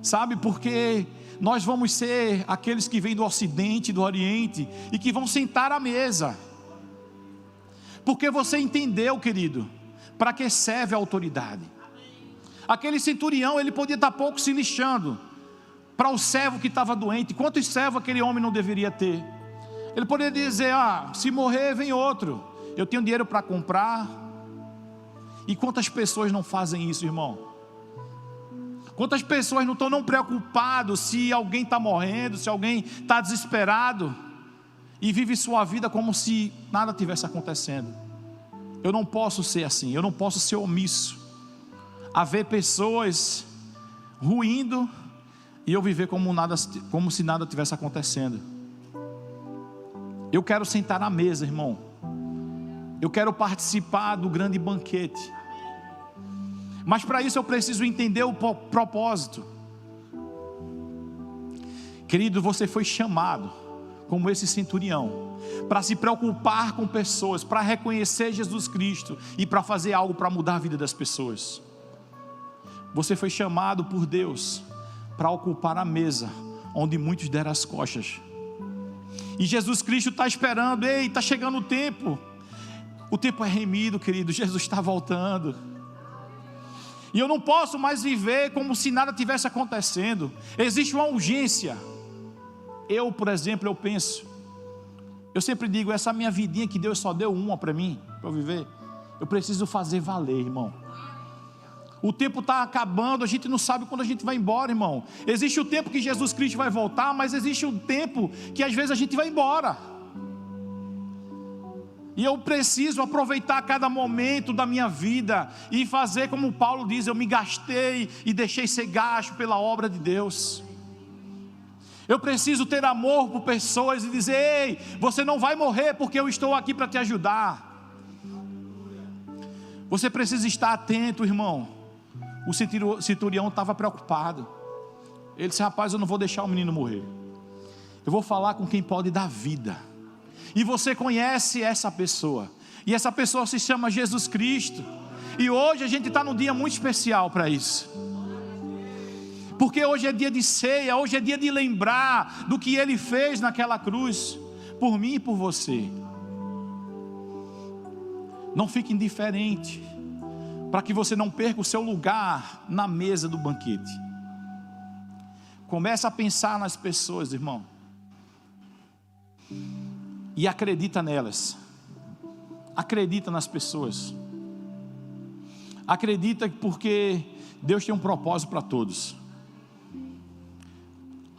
[SPEAKER 3] Sabe, porque nós vamos ser aqueles que vêm do Ocidente, do Oriente, e que vão sentar à mesa. Porque você entendeu, querido, para que serve a autoridade. Aquele centurião, ele podia estar pouco se lixando para o servo que estava doente. Quantos servos aquele homem não deveria ter? Ele poderia dizer, se morrer vem outro, eu tenho dinheiro para comprar. E quantas pessoas não fazem isso, irmão? Quantas pessoas não estão preocupadas se alguém está morrendo, se alguém está desesperado, e vive sua vida como se nada tivesse acontecendo. Eu não posso ser assim, eu não posso ser omisso a ver pessoas ruindo e eu viver como se nada tivesse acontecendo. Eu quero sentar na mesa, irmão. Eu quero participar do grande banquete. Mas para isso eu preciso entender o propósito. Querido, você foi chamado como esse centurião, para se preocupar com pessoas, para reconhecer Jesus Cristo e para fazer algo para mudar a vida das pessoas. Você foi chamado por Deus para ocupar a mesa onde muitos deram as costas. E Jesus Cristo está esperando, está chegando o tempo é remido, querido, Jesus está voltando. E eu não posso mais viver como se nada tivesse acontecendo. Existe uma urgência. Eu, por exemplo, eu sempre digo, essa minha vidinha que Deus só deu uma para mim, para eu viver, eu preciso fazer valer, irmão. O tempo está acabando, a gente não sabe quando a gente vai embora, irmão. Existe o tempo que Jesus Cristo vai voltar, mas existe um tempo que às vezes a gente vai embora. E eu preciso aproveitar cada momento da minha vida e fazer como Paulo diz, eu me gastei e deixei ser gasto pela obra de Deus. Eu preciso ter amor por pessoas e dizer, ei, você não vai morrer porque eu estou aqui para te ajudar. Você precisa estar atento, irmão. O centurião estava preocupado. Ele disse, rapaz, eu não vou deixar o menino morrer. Eu vou falar com quem pode dar vida. E você conhece essa pessoa. E essa pessoa se chama Jesus Cristo. E hoje a gente está num dia muito especial para isso. Porque hoje é dia de ceia, hoje é dia de lembrar do que Ele fez naquela cruz, por mim e por você. Não fique indiferente, para que você não perca o seu lugar na mesa do banquete. Comece a pensar nas pessoas, irmão, e acredita nelas. Acredita nas pessoas. Acredita porque Deus tem um propósito para todos.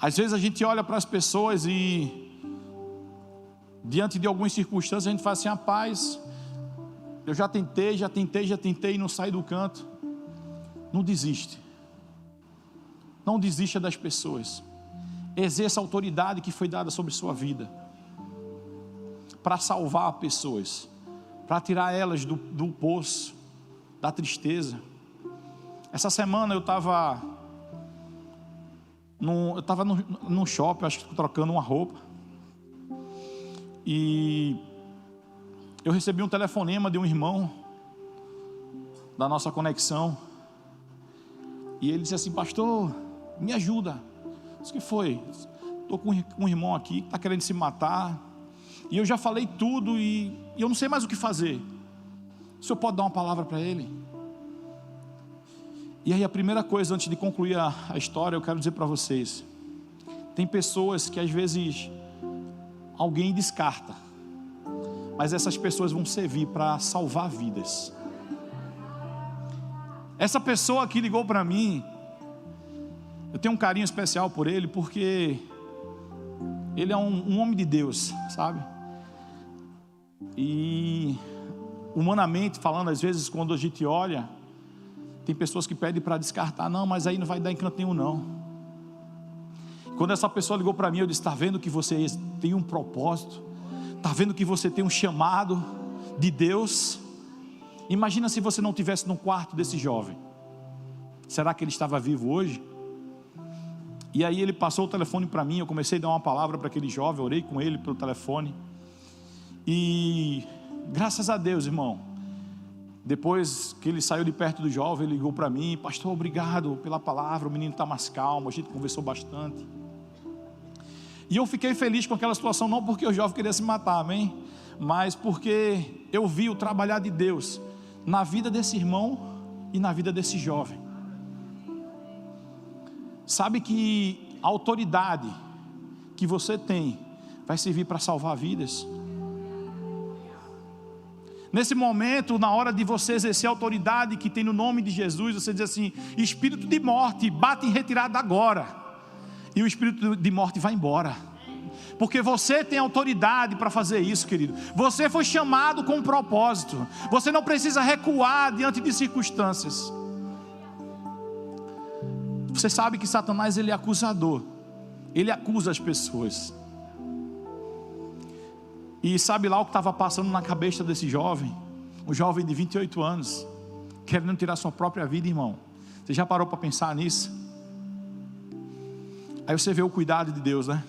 [SPEAKER 3] Às vezes a gente olha para as pessoas e, diante de algumas circunstâncias, a gente fala assim: rapaz, eu já tentei e não sai do canto. Não desiste. Não desista das pessoas. Exerça a autoridade que foi dada sobre sua vida, para salvar pessoas, para tirar elas do poço da tristeza. Essa semana eu estava num shopping, acho que trocando uma roupa, e eu recebi um telefonema de um irmão da nossa conexão, e ele disse assim: pastor, me ajuda. O que foi? Estou com um irmão aqui que está querendo se matar, e eu já falei tudo e eu não sei mais o que fazer. O senhor pode dar uma palavra para ele? E aí a primeira coisa, antes de concluir a história, eu quero dizer para vocês: tem pessoas que às vezes alguém descarta, mas essas pessoas vão servir para salvar vidas. Essa pessoa que ligou para mim, eu tenho um carinho especial por ele, porque ele é um homem de Deus, sabe? E humanamente falando, às vezes quando a gente olha, tem pessoas que pedem para descartar: não, mas aí não vai dar em canto nenhum não. Quando essa pessoa ligou para mim, eu disse: está vendo que você tem um propósito? Está vendo que você tem um chamado de Deus? Imagina se você não estivesse no quarto desse jovem. Será que ele estava vivo hoje? E aí ele passou o telefone para mim, eu comecei a dar uma palavra para aquele jovem, orei com ele pelo telefone. E graças a Deus, irmão, depois que ele saiu de perto do jovem, ele ligou para mim: pastor, obrigado pela palavra, o menino está mais calmo, a gente conversou bastante. E eu fiquei feliz com aquela situação, não porque o jovem queria se matar, amém? Mas porque eu vi o trabalhar de Deus na vida desse irmão e na vida desse jovem. Sabe que a autoridade que você tem vai servir para salvar vidas. Nesse momento, na hora de você exercer a autoridade que tem no nome de Jesus, você diz assim: espírito de morte, bate em retirada agora. E o espírito de morte vai embora. Porque você tem autoridade para fazer isso, querido. Você foi chamado com um propósito. Você não precisa recuar diante de circunstâncias. Você sabe que Satanás, ele é acusador. Ele acusa as pessoas. E sabe lá o que estava passando na cabeça desse jovem? Um jovem de 28 anos, querendo tirar sua própria vida, irmão. Você já parou para pensar nisso? Aí você vê o cuidado de Deus, né?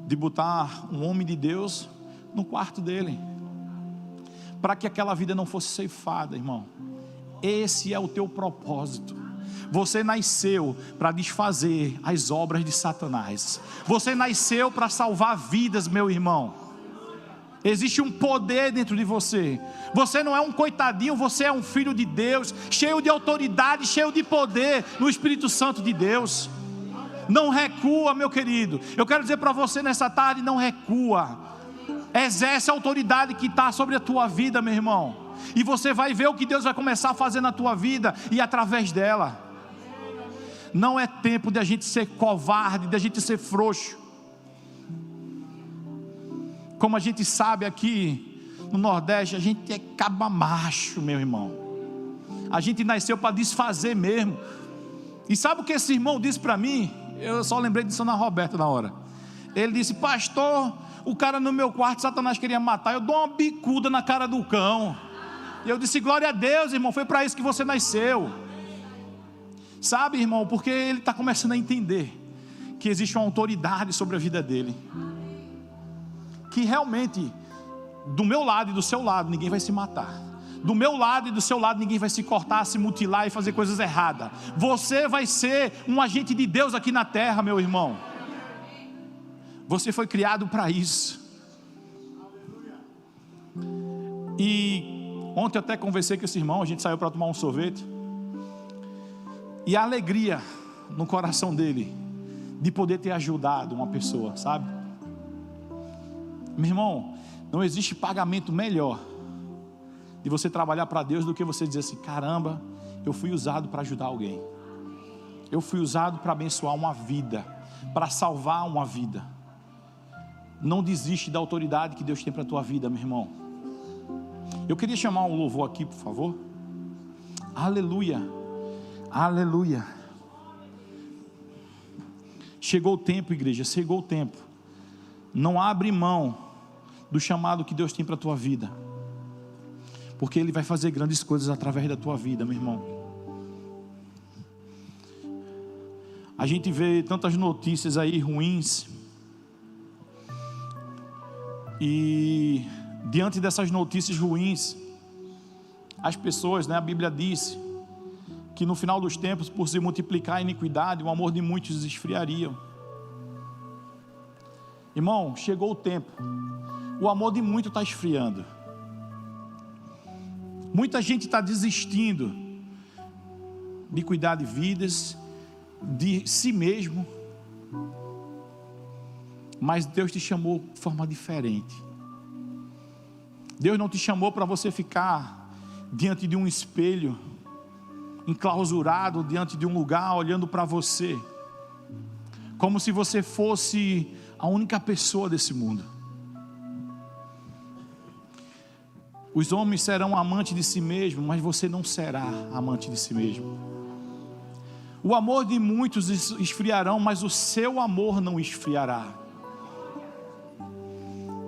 [SPEAKER 3] De botar um homem de Deus no quarto dele, para que aquela vida não fosse ceifada, irmão. Esse é o teu propósito. Você nasceu para desfazer as obras de Satanás. Você nasceu para salvar vidas, meu irmão. Existe um poder dentro de você. Você não é um coitadinho, você é um filho de Deus, cheio de autoridade, cheio de poder no Espírito Santo de Deus. Não recua, meu querido. Eu quero dizer para você nessa tarde: não recua. Exerce a autoridade que está sobre a tua vida, meu irmão. E você vai ver o que Deus vai começar a fazer na tua vida e através dela. Não é tempo de a gente ser covarde, de a gente ser frouxo. Como a gente sabe aqui no Nordeste, a gente é caba macho, meu irmão. A gente nasceu para desfazer mesmo. E sabe o que esse irmão disse para mim? Eu só lembrei disso na Roberta na hora. Ele disse: pastor, o cara no meu quarto, Satanás queria matar, eu dou uma bicuda na cara do cão. E eu disse: glória a Deus, irmão, foi para isso que você nasceu. Sabe, irmão, porque ele está começando a entender que existe uma autoridade sobre a vida dele, que realmente, do meu lado e do seu lado, ninguém vai se matar. Do meu lado e do seu lado, ninguém vai se cortar, se mutilar e fazer coisas erradas. Você vai ser um agente de Deus aqui na terra, meu irmão. Você foi criado para isso. E Ontem eu até conversei com esse irmão, a gente saiu para tomar um sorvete. E a alegria no coração dele de poder ter ajudado uma pessoa, sabe? Meu irmão, não existe pagamento melhor de você trabalhar para Deus do que você dizer assim: caramba, eu fui usado para ajudar alguém. Eu fui usado para abençoar uma vida, para salvar uma vida. Não desiste da autoridade que Deus tem para a tua vida, meu irmão. Eu queria chamar um louvor aqui, por favor. Aleluia, aleluia. Chegou o tempo, igreja, chegou o tempo. Não abre mão do chamado que Deus tem para a tua vida, porque Ele vai fazer grandes coisas através da tua vida, meu irmão. A gente vê tantas notícias aí ruins, e diante dessas notícias ruins, as pessoas, a Bíblia diz que no final dos tempos, por se multiplicar a iniquidade, o amor de muitos esfriaria. Irmão, chegou o tempo, o amor de muitos está esfriando. Muita gente está desistindo de cuidar de vidas, de si mesmo. Mas Deus te chamou de forma diferente. Deus não te chamou para você ficar diante de um espelho, enclausurado diante de um lugar, olhando para você, como se você fosse a única pessoa desse mundo. Os homens serão amantes de si mesmos, mas você não será amante de si mesmo. O amor de muitos esfriarão, mas o seu amor não esfriará,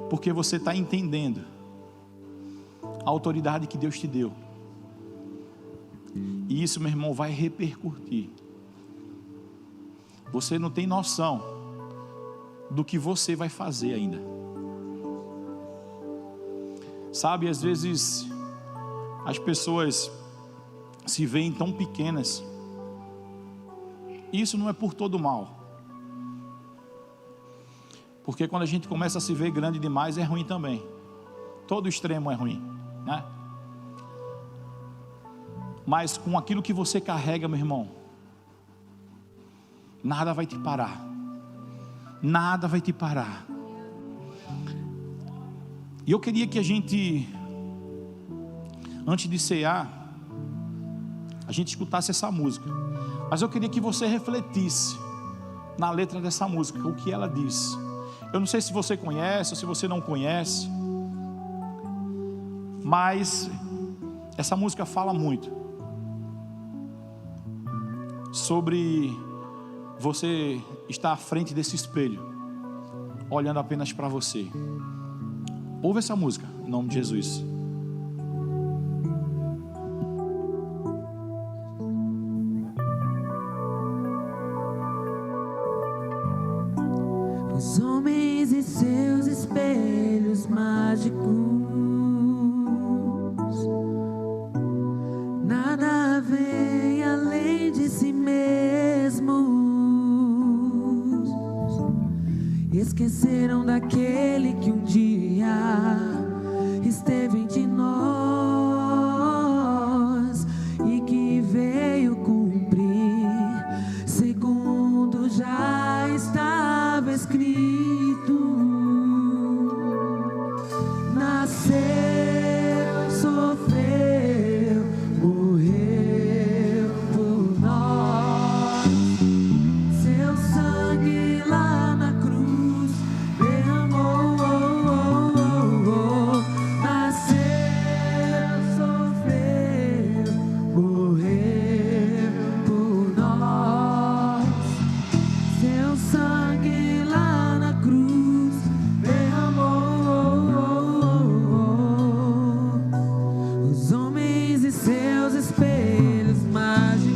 [SPEAKER 3] porque você está entendendo a autoridade que Deus te deu. E isso, meu irmão, vai repercutir. Você não tem noção do que você vai fazer ainda. Sabe, às vezes as pessoas se veem tão pequenas. Isso não é por todo mal, porque quando a gente começa a se ver grande demais, é ruim também. Todo extremo é ruim, né? Mas com aquilo que você carrega, meu irmão, nada vai te parar. Nada vai te parar. E eu queria que a gente, antes de cear, a gente escutasse essa música. Mas eu queria que você refletisse na letra dessa música, o que ela diz. Eu não sei se você conhece ou se você não conhece, mas essa música fala muito sobre você estar à frente desse espelho, olhando apenas para você. Ouve essa música, em nome de Jesus.
[SPEAKER 2] Os homens e seus espelhos mágicos, nada vem além de si mesmos. Esqueceram daquele que um dia esteve entre nós e que veio cumprir segundo já estava escrito. Nasceu, sofreu, morreu por nós. Seu sangue lá na cruz derramou. Nasceu, sofreu, morreu por nós. Seu sangue lá na cruz derramou. Os homens e seus espelhos mágicos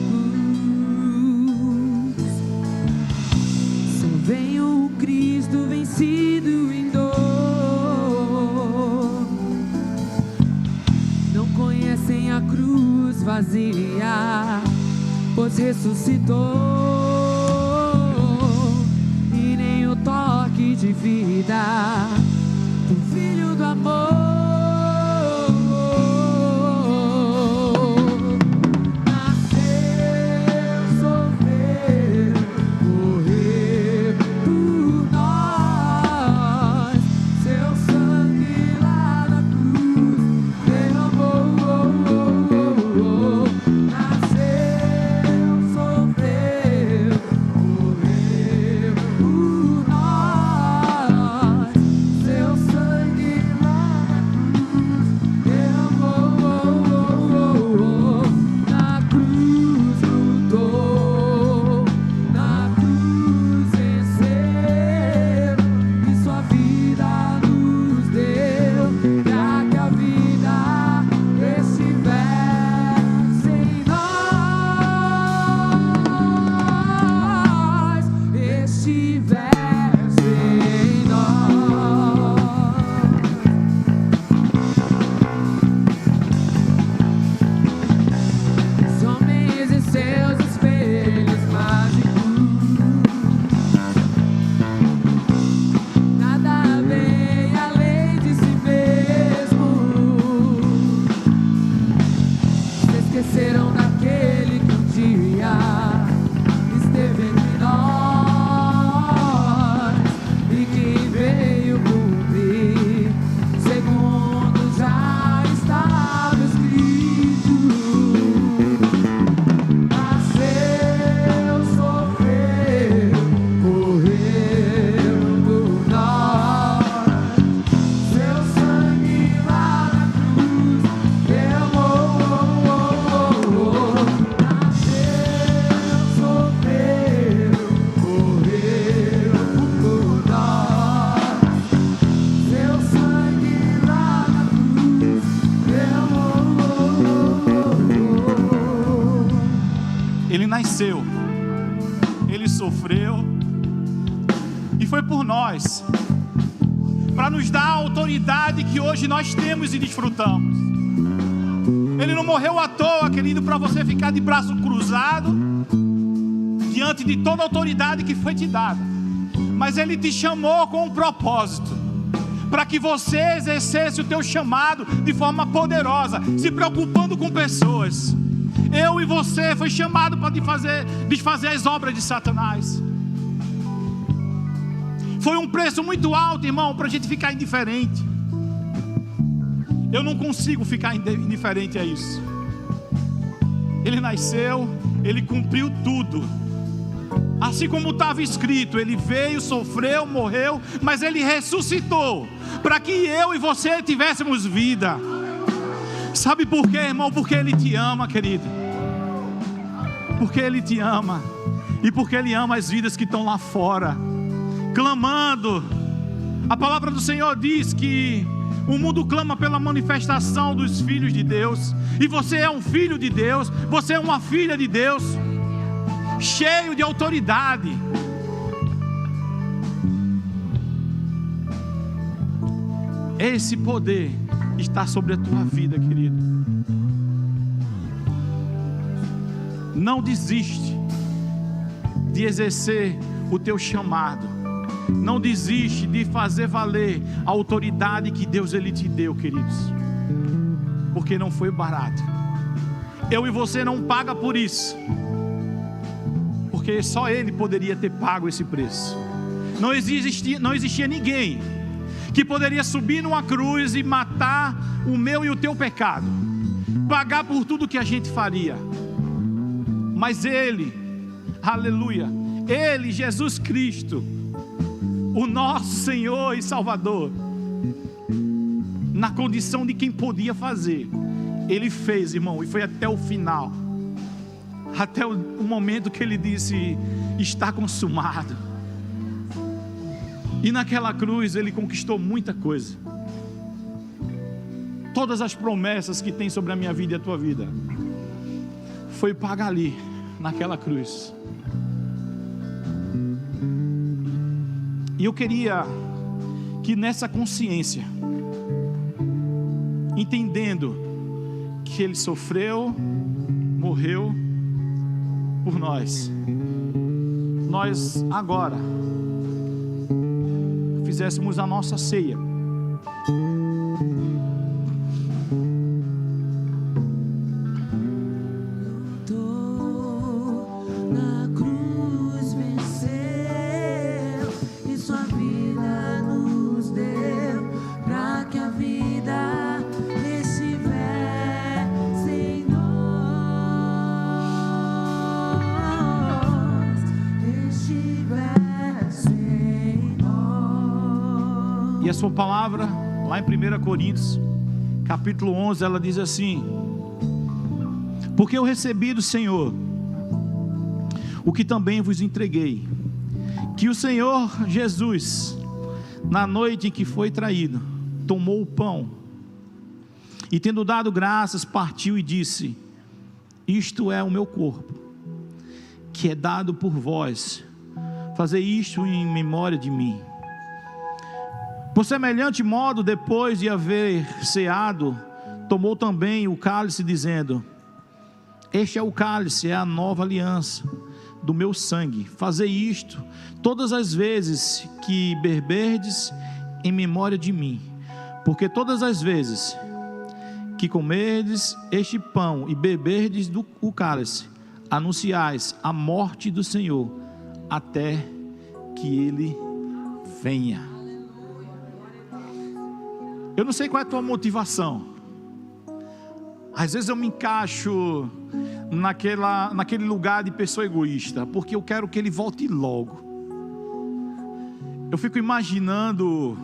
[SPEAKER 2] só veem o Cristo vencido em dor. Não conhecem a cruz vazia, pois ressuscitou, e nem o toque de vida do Filho do amor.
[SPEAKER 1] Ele nasceu, Ele sofreu e foi por nós, para nos dar a autoridade que hoje nós temos e desfrutamos. Ele não morreu à toa, querido, para você ficar de braço cruzado diante de toda a autoridade que foi te dada, mas Ele te chamou com um propósito, para que você exercesse o teu chamado de forma poderosa, se preocupando com pessoas. Eu e você foi chamado para desfazer as obras de Satanás. Foi um preço muito alto, irmão, para a gente ficar indiferente. Eu não consigo ficar indiferente a isso. Ele nasceu, Ele cumpriu tudo, assim como estava escrito. Ele veio, sofreu, morreu, mas Ele ressuscitou, para que eu e você tivéssemos vida. Sabe por quê, irmão? Porque Ele te ama, querido. Porque Ele te ama, e porque Ele ama as vidas que estão lá fora, clamando. A palavra do Senhor diz que o mundo clama pela manifestação dos filhos de Deus, e você é um filho de Deus, você é uma filha de Deus, cheio de autoridade. Esse poder está sobre a tua vida, querido. Não desiste de exercer o teu chamado. Não desiste de fazer valer a autoridade que Deus Ele te deu, queridos, porque não foi barato. Eu e você não paga por isso, porque só Ele poderia ter pago esse preço. Não existia ninguém que poderia subir numa cruz e matar o meu e o teu pecado, pagar por tudo que a gente faria. Mas Ele, aleluia, Ele, Jesus Cristo, o nosso Senhor e Salvador, na condição de quem podia fazer, Ele fez, irmão, e foi até o final, até o momento que Ele disse: está consumado. E naquela cruz Ele conquistou muita coisa. Todas as promessas que tem sobre a minha vida e a tua vida foi paga ali, naquela cruz. E eu queria que nessa consciência, entendendo que Ele sofreu, morreu por nós, nós agora fizéssemos a nossa ceia. E a sua palavra, lá em 1 Coríntios, capítulo 11, ela diz assim: porque eu recebi do Senhor o que também vos entreguei, que o Senhor Jesus, na noite em que foi traído, tomou o pão, e tendo dado graças, partiu e disse: isto é o meu corpo, que é dado por vós, fazei isto em memória de mim. Por semelhante modo, depois de haver ceado, tomou também o cálice, dizendo: este é o cálice, é a nova aliança do meu sangue. Fazei isto todas as vezes que beberdes, em memória de mim. Porque todas as vezes que comerdes este pão e beberdes do cálice, anunciais a morte do Senhor, até que Ele venha. Eu não sei qual é a tua motivação. Às vezes eu me encaixo naquele lugar de pessoa egoísta, porque eu quero que Ele volte logo. Eu fico imaginando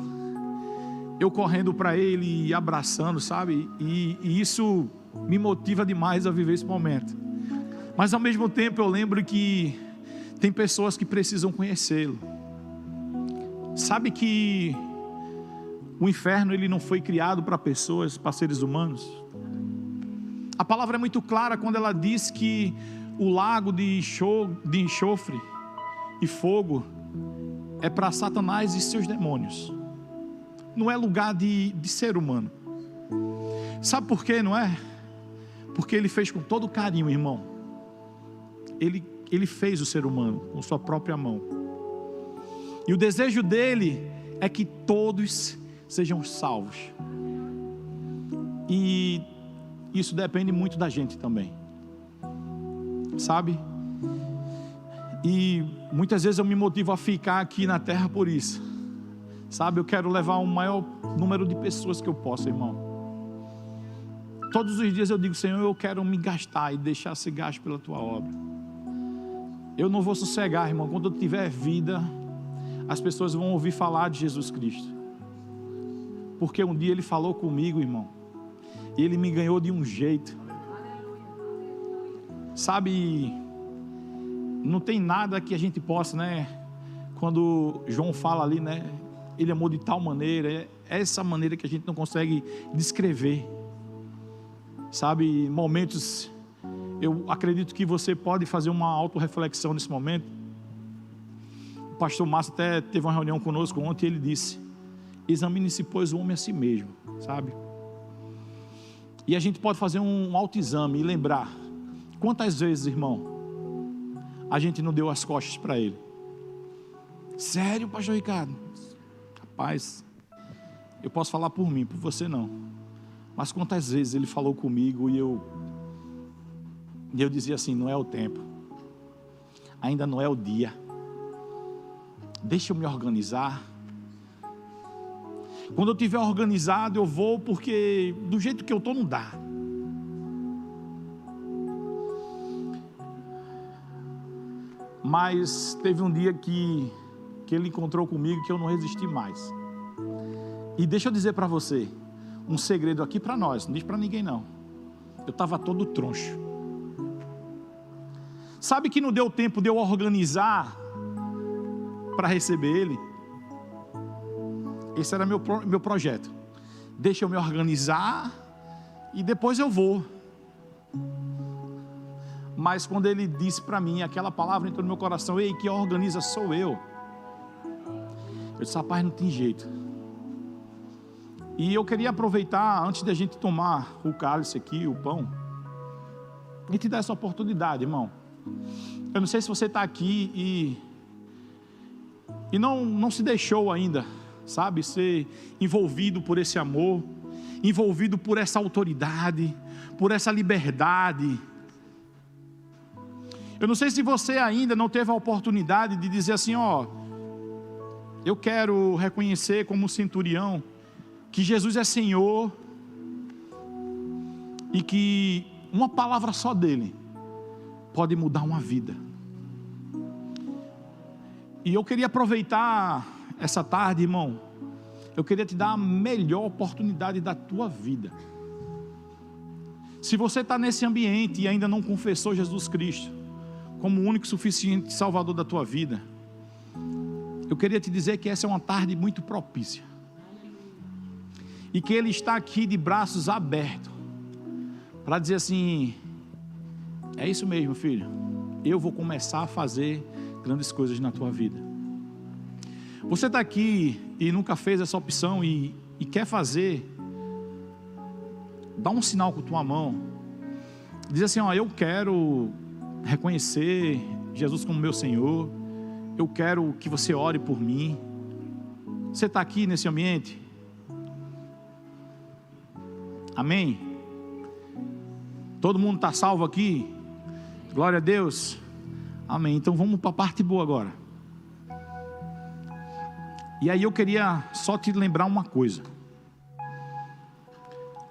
[SPEAKER 1] eu correndo para Ele e abraçando, sabe? E isso me motiva demais a viver esse momento. Mas ao mesmo tempo eu lembro que tem pessoas que precisam conhecê-lo. Sabe que o inferno, ele não foi criado para pessoas, para seres humanos. A palavra é muito clara quando ela diz que
[SPEAKER 3] o lago de enxofre e fogo é para Satanás e seus demônios. Não é lugar de ser humano. Sabe por quê, não é? Porque ele fez com todo carinho, irmão. Ele fez o ser humano com sua própria mão. E o desejo dele é que todos sejam salvos. E isso depende muito da gente também, sabe? E muitas vezes eu me motivo a ficar aqui na terra por isso, sabe? Eu quero levar o maior número de pessoas que eu posso, irmão. Todos os dias eu digo: Senhor, eu quero me gastar e deixar ser gasto pela tua obra. Eu não vou sossegar, irmão. Quando eu tiver vida, as pessoas vão ouvir falar de Jesus Cristo, porque um dia ele falou comigo, irmão, e ele me ganhou de um jeito, sabe? Não tem nada que a gente possa, né? Quando João fala ali, né? Ele amou de tal maneira, é essa maneira que a gente não consegue descrever, sabe? Momentos, eu acredito que você pode fazer uma autorreflexão nesse momento. O pastor Márcio até teve uma reunião conosco ontem e ele disse: examine-se, pois, o homem a si mesmo, sabe? E a gente pode fazer um autoexame e lembrar quantas vezes, irmão, a gente não deu as costas para ele. Sério, pastor Ricardo? Rapaz, eu posso falar por mim, por você não. Mas quantas vezes ele falou comigo e eu dizia assim: não é o tempo, ainda não é o dia, deixa eu me organizar. Quando eu estiver organizado eu vou, porque do jeito que eu estou não dá. Mas teve um dia que ele encontrou comigo que eu não resisti mais. E deixa eu dizer para você um segredo aqui para nós, não diz para ninguém não. Eu estava todo troncho. Sabe que não deu tempo de eu organizar para receber ele? Esse era meu projeto. Deixa eu me organizar e depois eu vou. Mas quando ele disse para mim, aquela palavra entrou no meu coração: ei, que organiza sou eu. Eu disse: rapaz, não tem jeito. E eu queria aproveitar, antes de a gente tomar o cálice aqui, o pão, e te dar essa oportunidade, irmão. Eu não sei se você está aqui e não se deixou ainda, sabe, ser envolvido por esse amor, envolvido por essa autoridade, por essa liberdade. Eu não sei se você ainda não teve a oportunidade de dizer assim: ó, eu quero reconhecer como centurião que Jesus é Senhor e que uma palavra só dele pode mudar uma vida. E eu queria aproveitar essa tarde, irmão. Eu queria te dar a melhor oportunidade da tua vida. Se você está nesse ambiente e ainda não confessou Jesus Cristo como o único e suficiente Salvador da tua vida, eu queria te dizer que essa é uma tarde muito propícia, e que Ele está aqui de braços abertos, para dizer assim: é isso mesmo, filho, eu vou começar a fazer grandes coisas na tua vida. Você está aqui e nunca fez essa opção e quer fazer, dá um sinal com tua mão, diz assim: ó, eu quero reconhecer Jesus como meu Senhor, eu quero que você ore por mim. Você está aqui nesse ambiente? Amém? Todo mundo está salvo aqui? Glória a Deus. Amém. Então vamos para a parte boa agora. E aí eu queria só te lembrar uma coisa.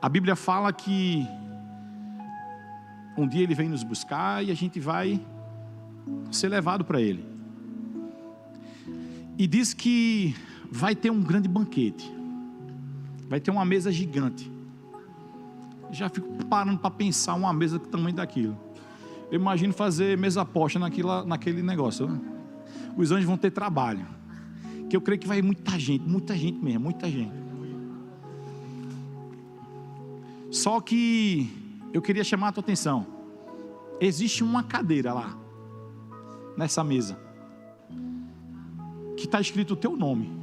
[SPEAKER 3] A Bíblia fala que um dia Ele vem nos buscar e a gente vai ser levado para Ele. E diz que vai ter um grande banquete, vai ter uma mesa gigante. Já fico parando para pensar uma mesa do tamanho daquilo. Eu imagino fazer mesa posta naquele negócio, né? Os anjos vão ter trabalho, que eu creio que vai muita gente mesmo, muita gente. Só que eu queria chamar a tua atenção. existe uma cadeira lá, nessa mesa, que está escrito o teu nome.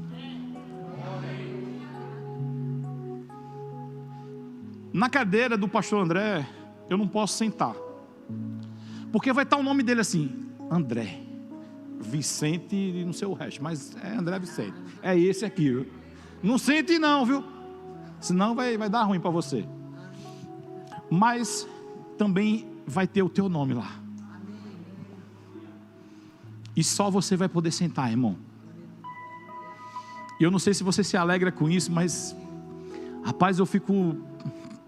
[SPEAKER 3] Na cadeira do pastor André, eu não posso sentar, porque vai estar o nome dele assim, André Vicente e não sei o resto, mas é André Vicente, é esse aqui, viu? Não sente não, viu? Senão vai dar ruim para você. Mas também vai ter o teu nome lá, e só você vai poder sentar, irmão. E eu não sei se você se alegra com isso, mas rapaz, eu fico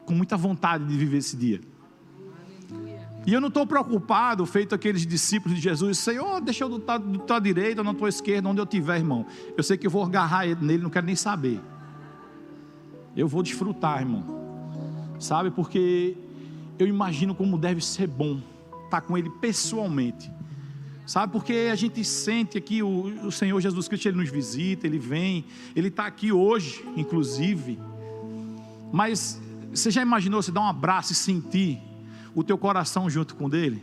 [SPEAKER 3] com muita vontade de viver esse dia. E eu não estou preocupado, feito aqueles discípulos de Jesus, Senhor, deixa eu estar do tua direita ou na tua esquerda, onde eu estiver, irmão. Eu sei que eu vou agarrar nele, não quero nem saber. Eu vou desfrutar, irmão. Sabe, porque eu imagino como deve ser bom estar com ele pessoalmente. Sabe, porque a gente sente aqui o Senhor Jesus Cristo, Ele nos visita, Ele vem, Ele está aqui hoje, inclusive. Mas você já imaginou você dar um abraço e sentir o teu coração junto com o dele?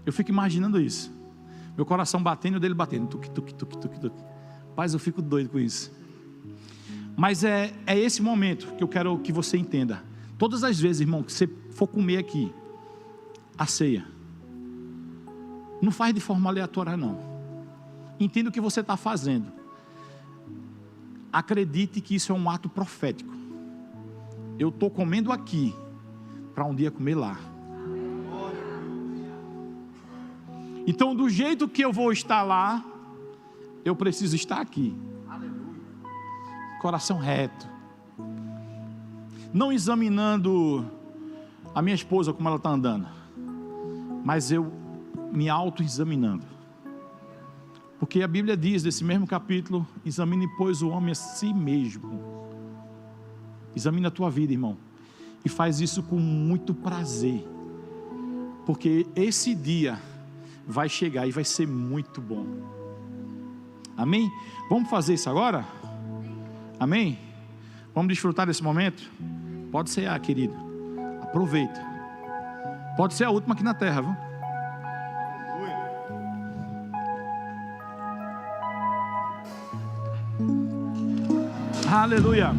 [SPEAKER 3] Eu fico imaginando isso, meu coração batendo e o dele batendo, tuque, tuque, tuque, tuque, tuque. Paz, eu fico doido com isso. Mas é esse momento que eu quero que você entenda. Todas as vezes, irmão, que você for comer aqui a ceia, não faz de forma aleatória não. Entenda o que você está fazendo. Acredite que isso é um ato profético. Eu estou comendo aqui para um dia comer lá. Então, do jeito que eu vou estar lá, eu preciso estar aqui. Coração reto. Não examinando a minha esposa como ela está andando, mas eu me auto-examinando. Porque a Bíblia diz, nesse mesmo capítulo, examine, pois, o homem a si mesmo. Examina a tua vida, irmão, e faz isso com muito prazer, porque esse dia vai chegar e vai ser muito bom. Amém? Vamos fazer isso agora? Amém? Vamos desfrutar desse momento? Pode ser, querido, aproveita. Pode ser a última aqui na terra, viu? Aleluia.